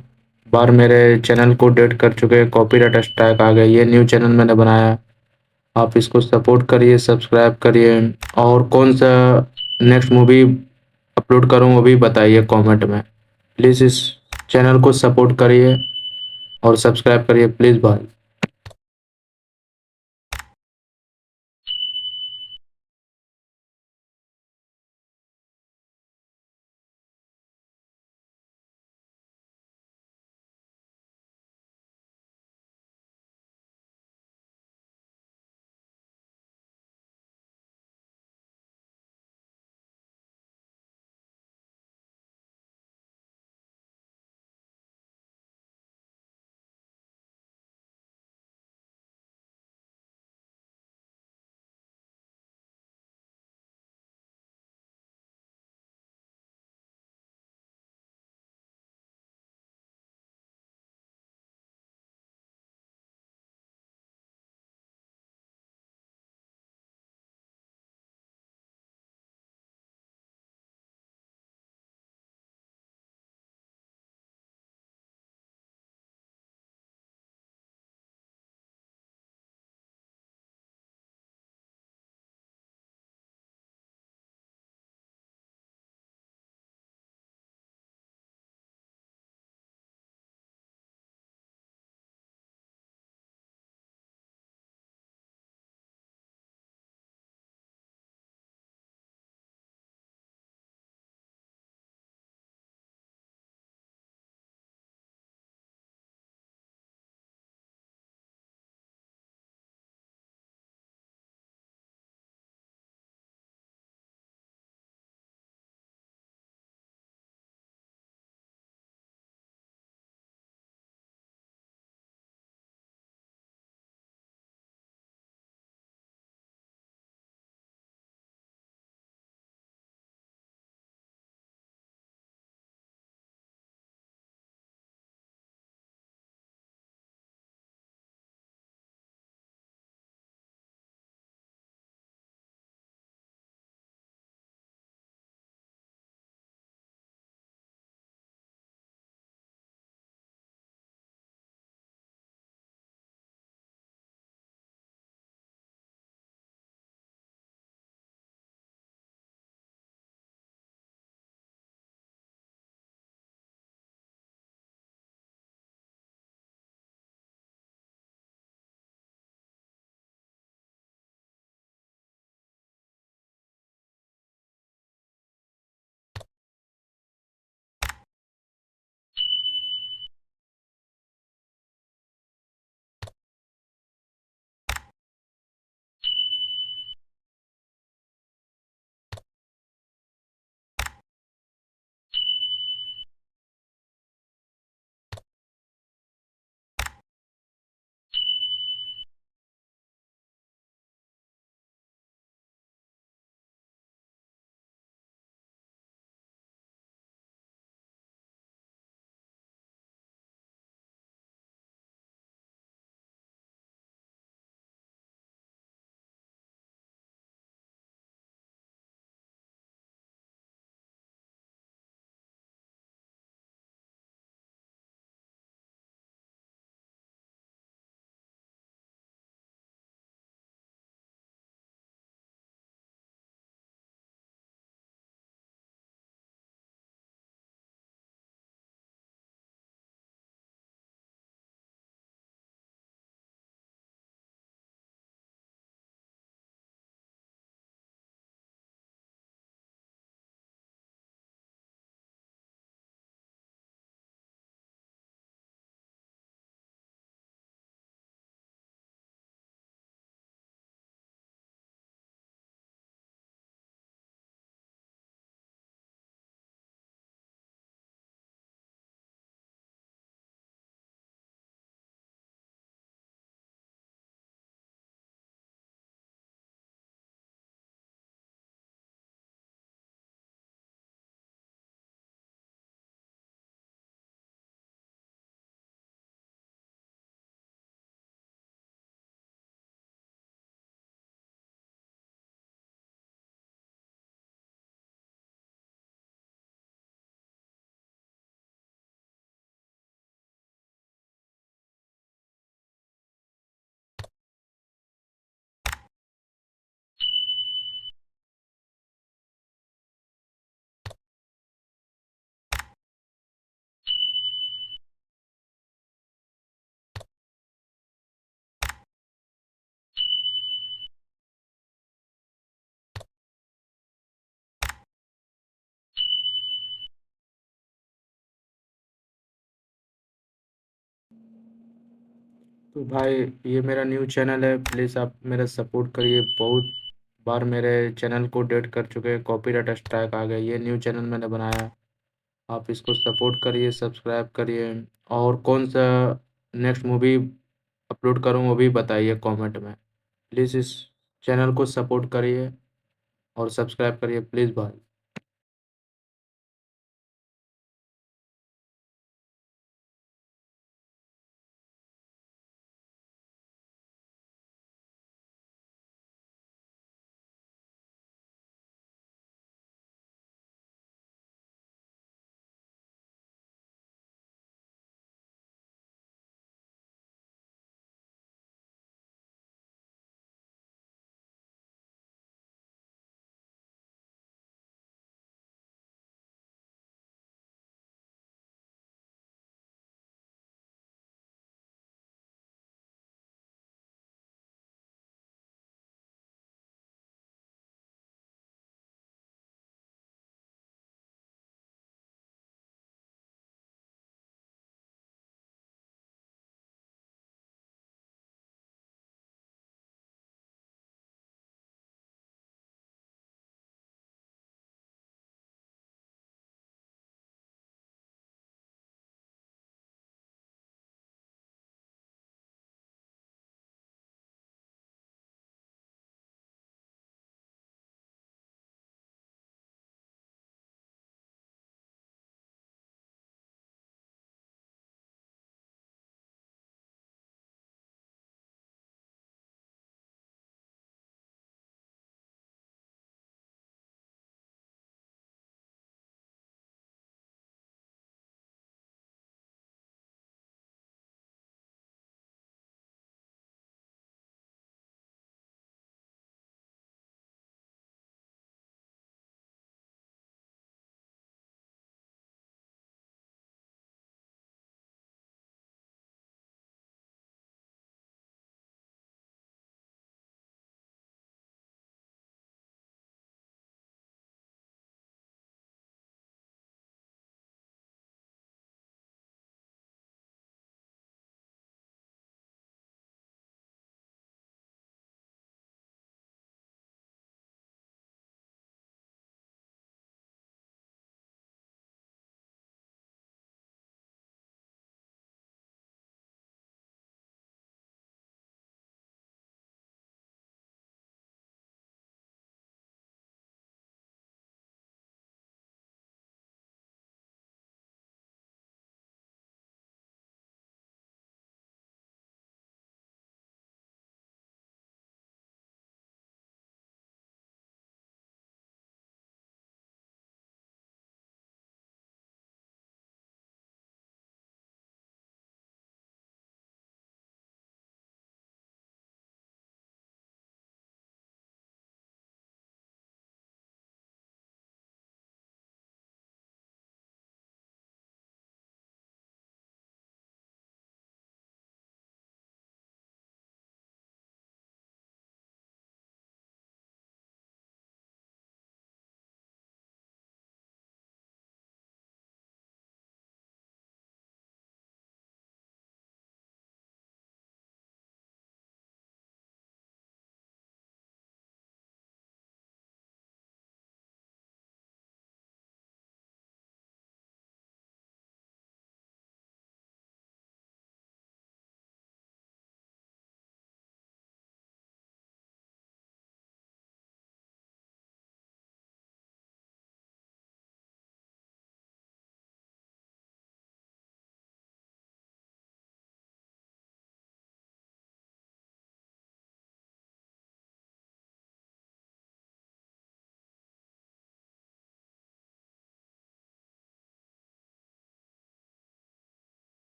Speaker 2: बार मेरे चैनल को डेट कर चुके हैं, कॉपीराइट स्ट्राइक आ गया। ये न्यू चैनल मैंने बनाया, आप इसको सपोर्ट करिए, सब्सक्राइब करिए। और कौन सा नेक्स्ट मूवी अपलोड करूँ वो भी बताइए कमेंट में। प्लीज़ इस चैनल को सपोर्ट करिए और सब्सक्राइब करिए प्लीज़ भाई। तो भाई ये मेरा न्यू चैनल है, प्लीज़ आप मेरा सपोर्ट करिए। बहुत बार मेरे चैनल को डेट कर चुके हैं, कॉपीराइट स्ट्राइक आ गया। ये न्यू चैनल मैंने बनाया, आप इसको सपोर्ट करिए, सब्सक्राइब करिए। और कौन सा नेक्स्ट मूवी अपलोड करूँ वो भी बताइए कमेंट में। प्लीज़ इस चैनल को सपोर्ट करिए और सब्सक्राइब करिए प्लीज़ भाई।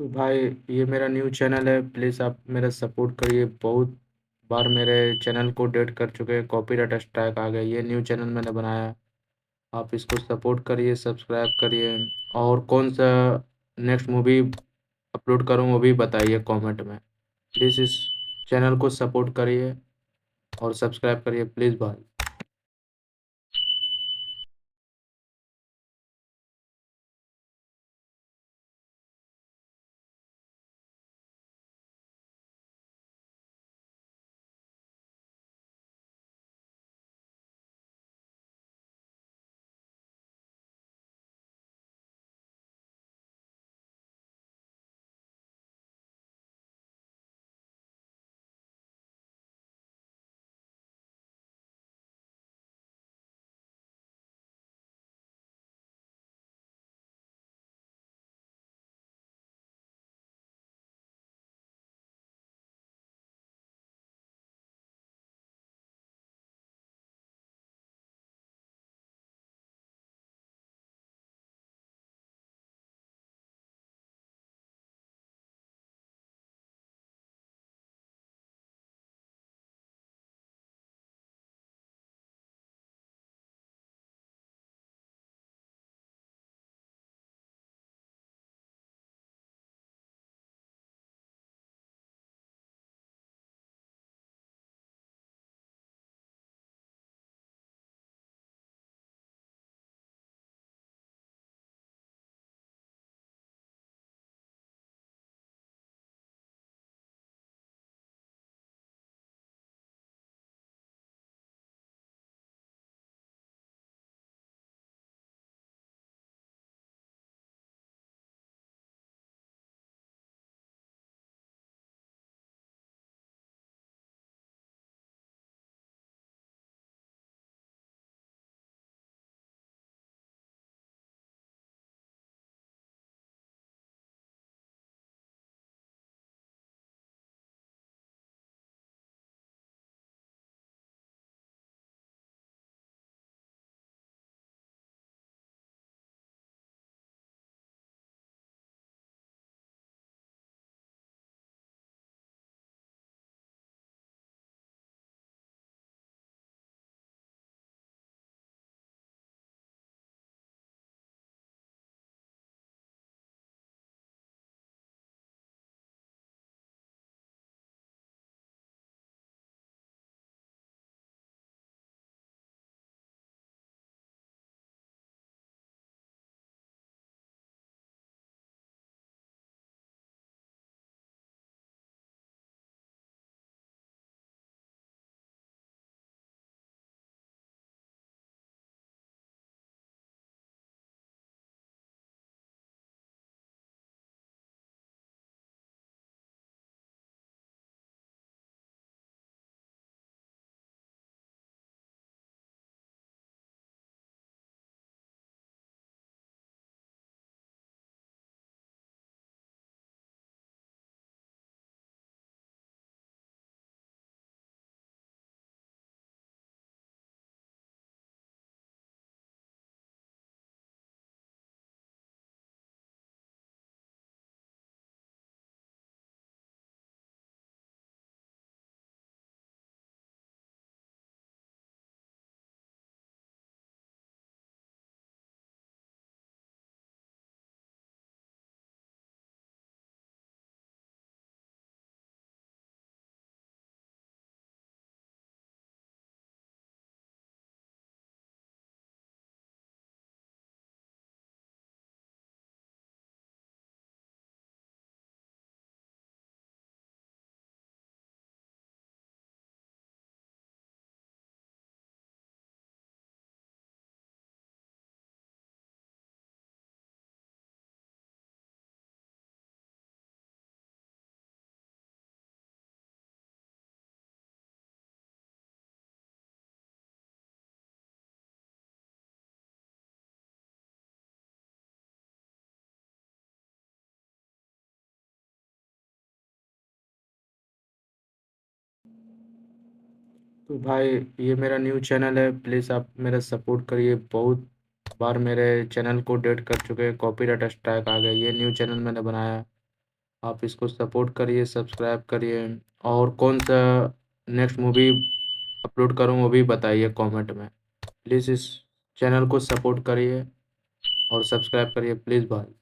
Speaker 2: तो भाई ये मेरा न्यू चैनल है, प्लीज़ आप मेरा सपोर्ट करिए। बहुत बार मेरे चैनल को डेट कर चुके हैं, कॉपीराइट स्ट्राइक आ गया। ये न्यू चैनल मैंने बनाया, आप इसको सपोर्ट करिए, सब्सक्राइब करिए। और कौन सा नेक्स्ट मूवी अपलोड करूँ वो भी बताइए कमेंट में। प्लीज़ इस चैनल को सपोर्ट करिए और सब्सक्राइब करिए प्लीज़ भाई। तो भाई ये मेरा न्यू चैनल है, प्लीज़ आप मेरा सपोर्ट करिए। बहुत बार मेरे चैनल को डेट कर चुके हैं, कॉपीराइट स्ट्राइक आ गया। ये न्यू चैनल मैंने बनाया, आप इसको सपोर्ट करिए, सब्सक्राइब करिए, और कौन सा नेक्स्ट मूवी अपलोड करूँ वो भी बताइए कमेंट में। प्लीज़ इस चैनल को सपोर्ट करिए और सब्सक्राइब करिए प्लीज़ भाई।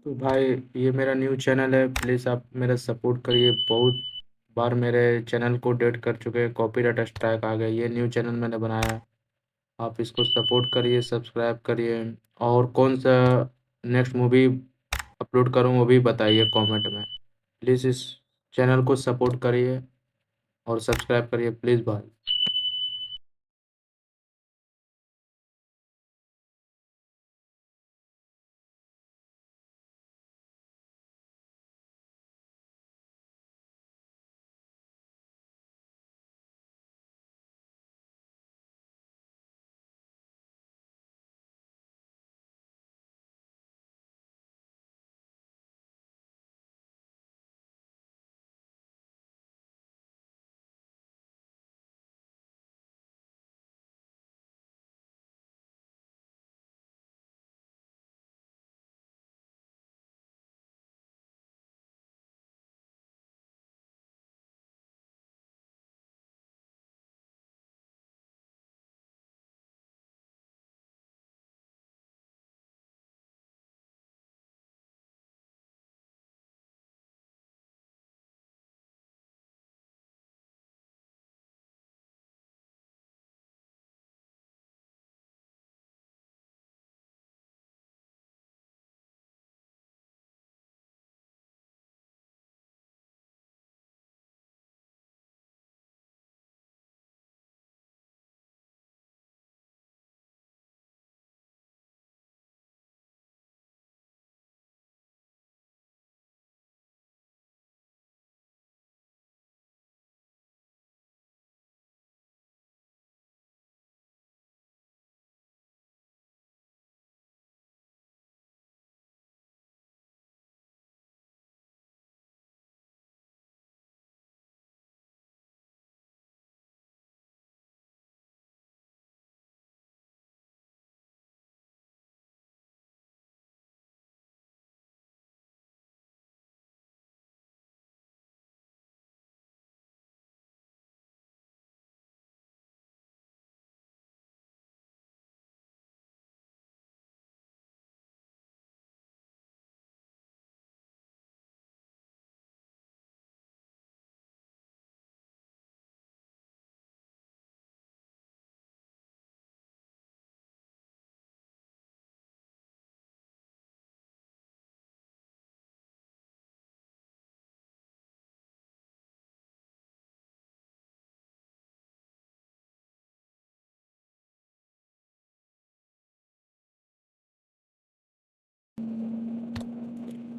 Speaker 2: तो भाई ये मेरा न्यू चैनल है, प्लीज़ आप मेरा सपोर्ट करिए। बहुत बार मेरे चैनल को डेट कर चुके हैं, कॉपीराइट स्ट्राइक आ गया। ये न्यू चैनल मैंने बनाया, आप इसको सपोर्ट करिए, सब्सक्राइब करिए, और कौन सा नेक्स्ट मूवी अपलोड करूँ वो भी बताइए कमेंट में। प्लीज़ इस चैनल को सपोर्ट करिए और सब्सक्राइब करिए प्लीज़ भाई।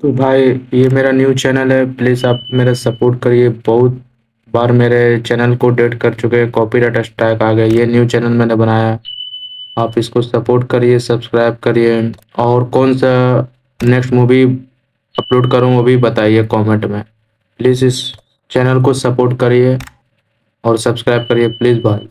Speaker 2: तो भाई ये मेरा न्यू चैनल है, प्लीज़ आप मेरा सपोर्ट करिए। बहुत बार मेरे चैनल को डेट कर चुके हैं, कॉपीराइट स्ट्राइक आ गया। ये न्यू चैनल मैंने बनाया, आप इसको सपोर्ट करिए, सब्सक्राइब करिए। और कौन सा नेक्स्ट मूवी अपलोड करूँ वो भी बताइए कमेंट में। प्लीज़ इस चैनल को सपोर्ट करिए और सब्सक्राइब करिए प्लीज़ भाई।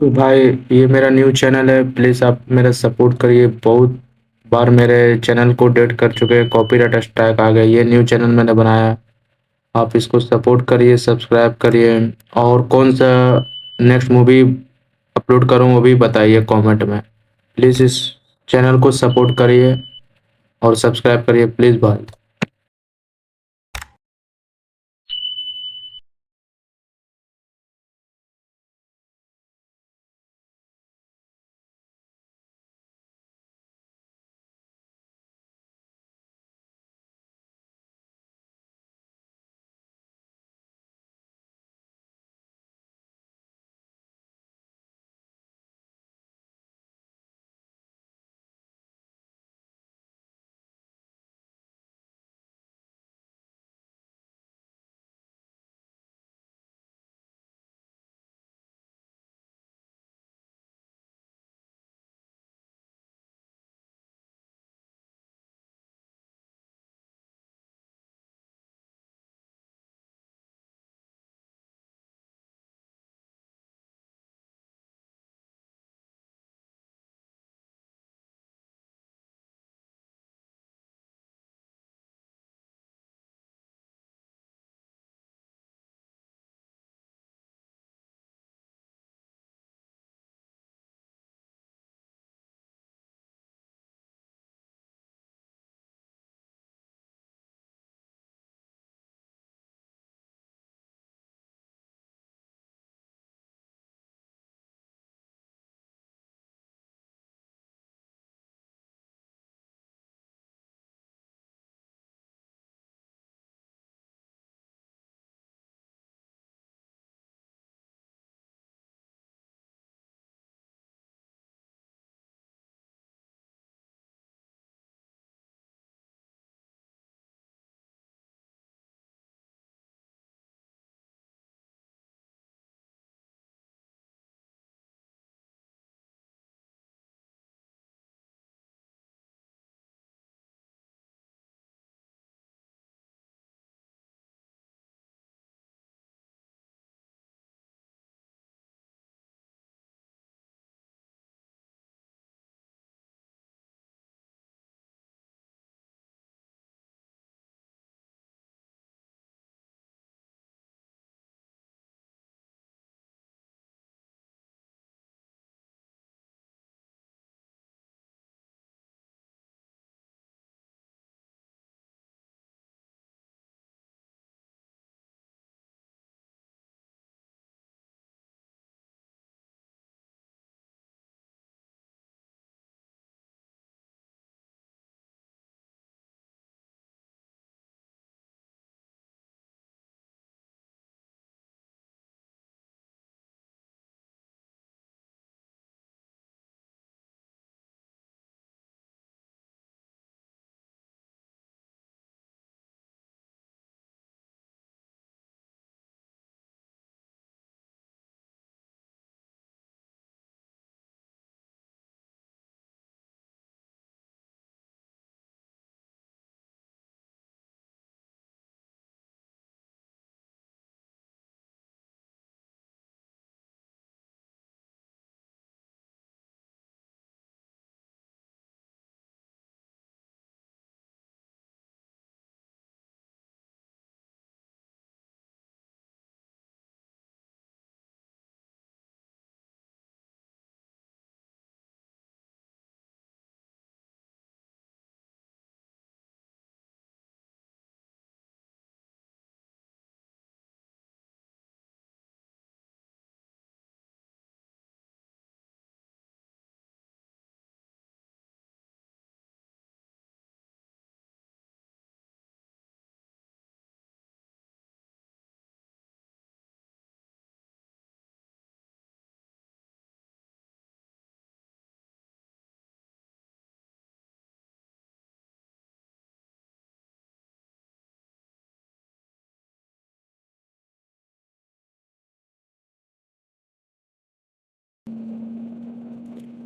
Speaker 2: तो भाई ये मेरा न्यू चैनल है, प्लीज़ आप मेरा सपोर्ट करिए। बहुत बार मेरे चैनल को डेट कर चुके हैं, कॉपीराइट स्ट्राइक आ गया। ये न्यू चैनल मैंने बनाया, आप इसको सपोर्ट करिए, सब्सक्राइब करिए। और कौन सा नेक्स्ट मूवी अपलोड करूँ वो भी बताइए कमेंट में। प्लीज़ इस चैनल को सपोर्ट करिए और सब्सक्राइब करिए प्लीज़ भाई।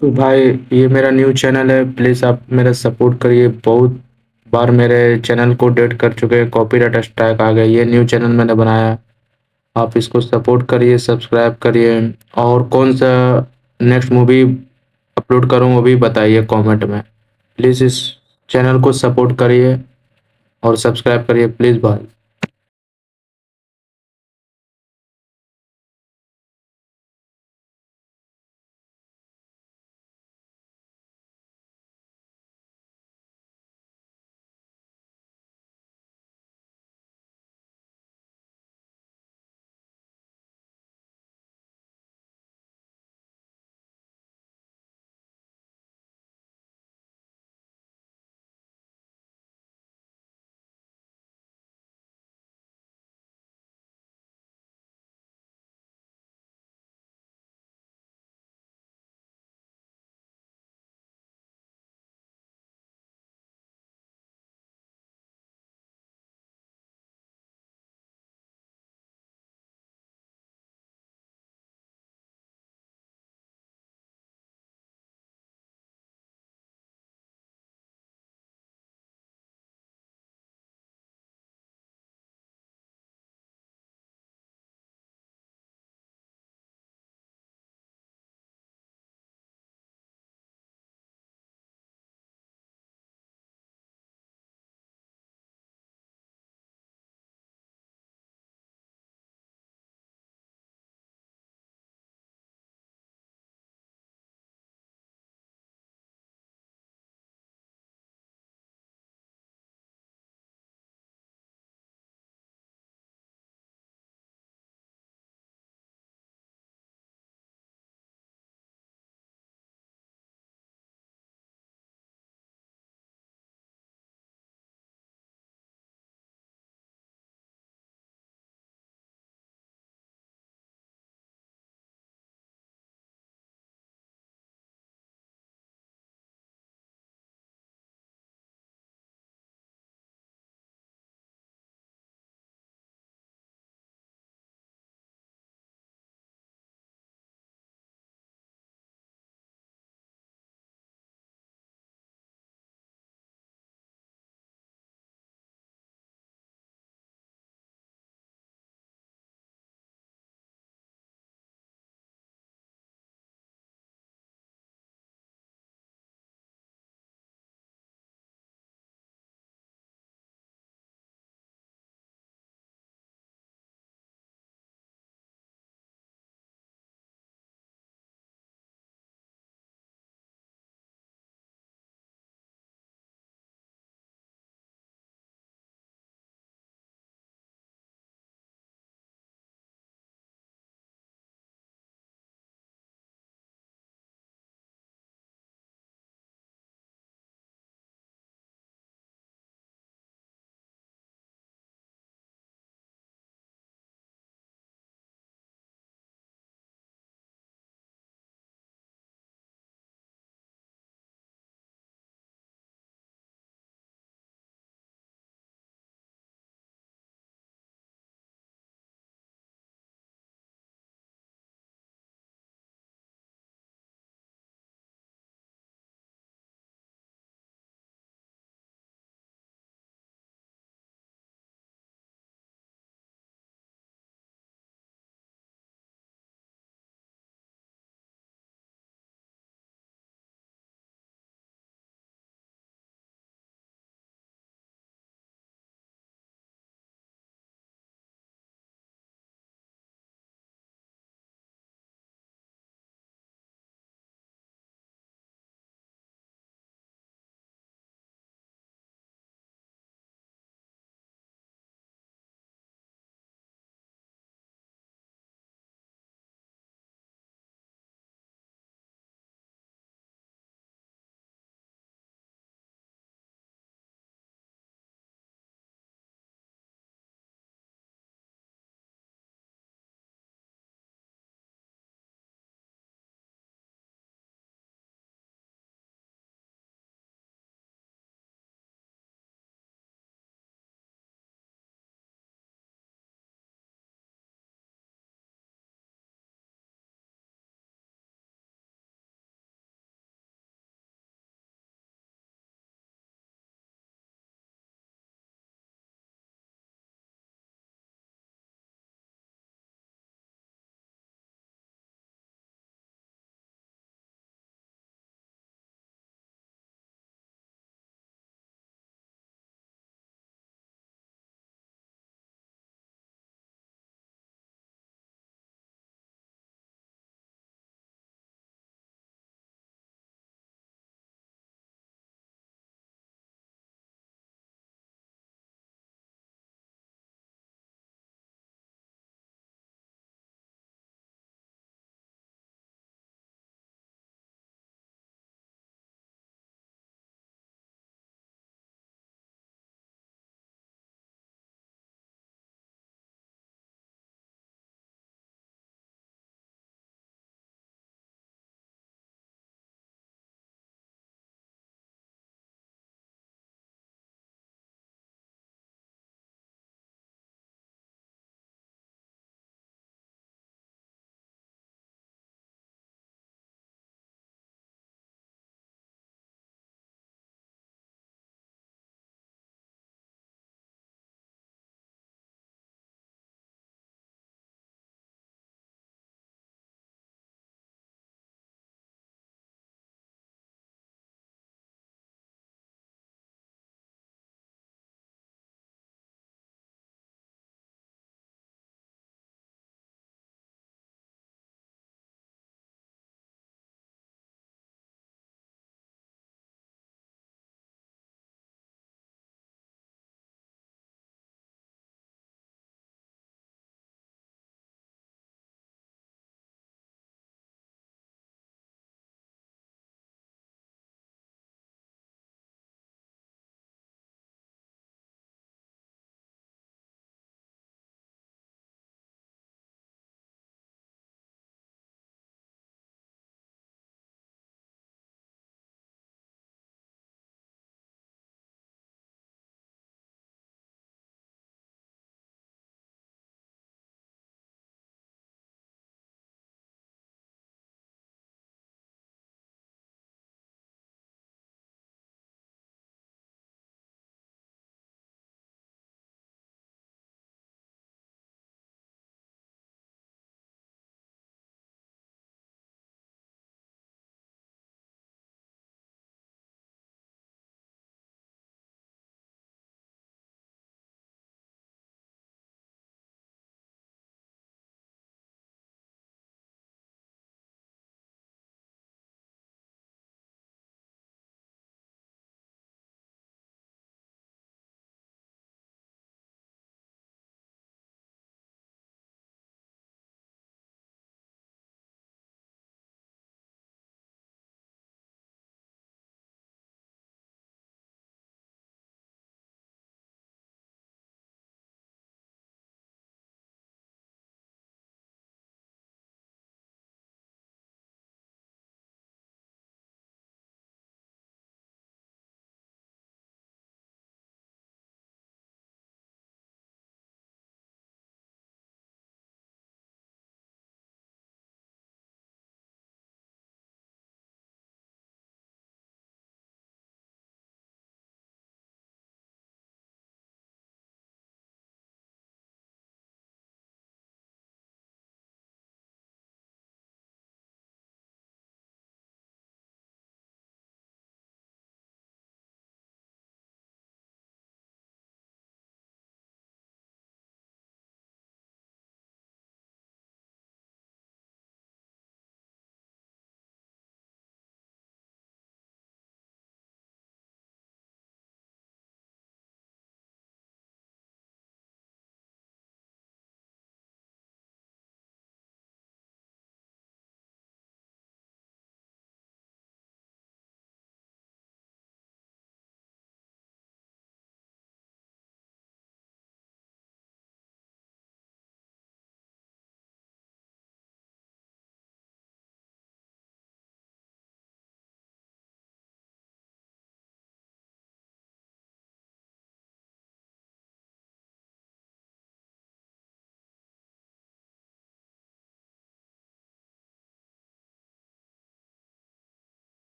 Speaker 2: तो भाई ये मेरा न्यू चैनल है, प्लीज़ आप मेरा सपोर्ट करिए। बहुत बार मेरे चैनल को डेट कर चुके हैं, कॉपीराइट स्ट्राइक आ गया। ये न्यू चैनल मैंने बनाया, आप इसको सपोर्ट करिए, सब्सक्राइब करिए। और कौन सा नेक्स्ट मूवी अपलोड करूँ वो भी बताइए कमेंट में। प्लीज़ इस चैनल को सपोर्ट करिए और सब्सक्राइब करिए प्लीज़ भाई।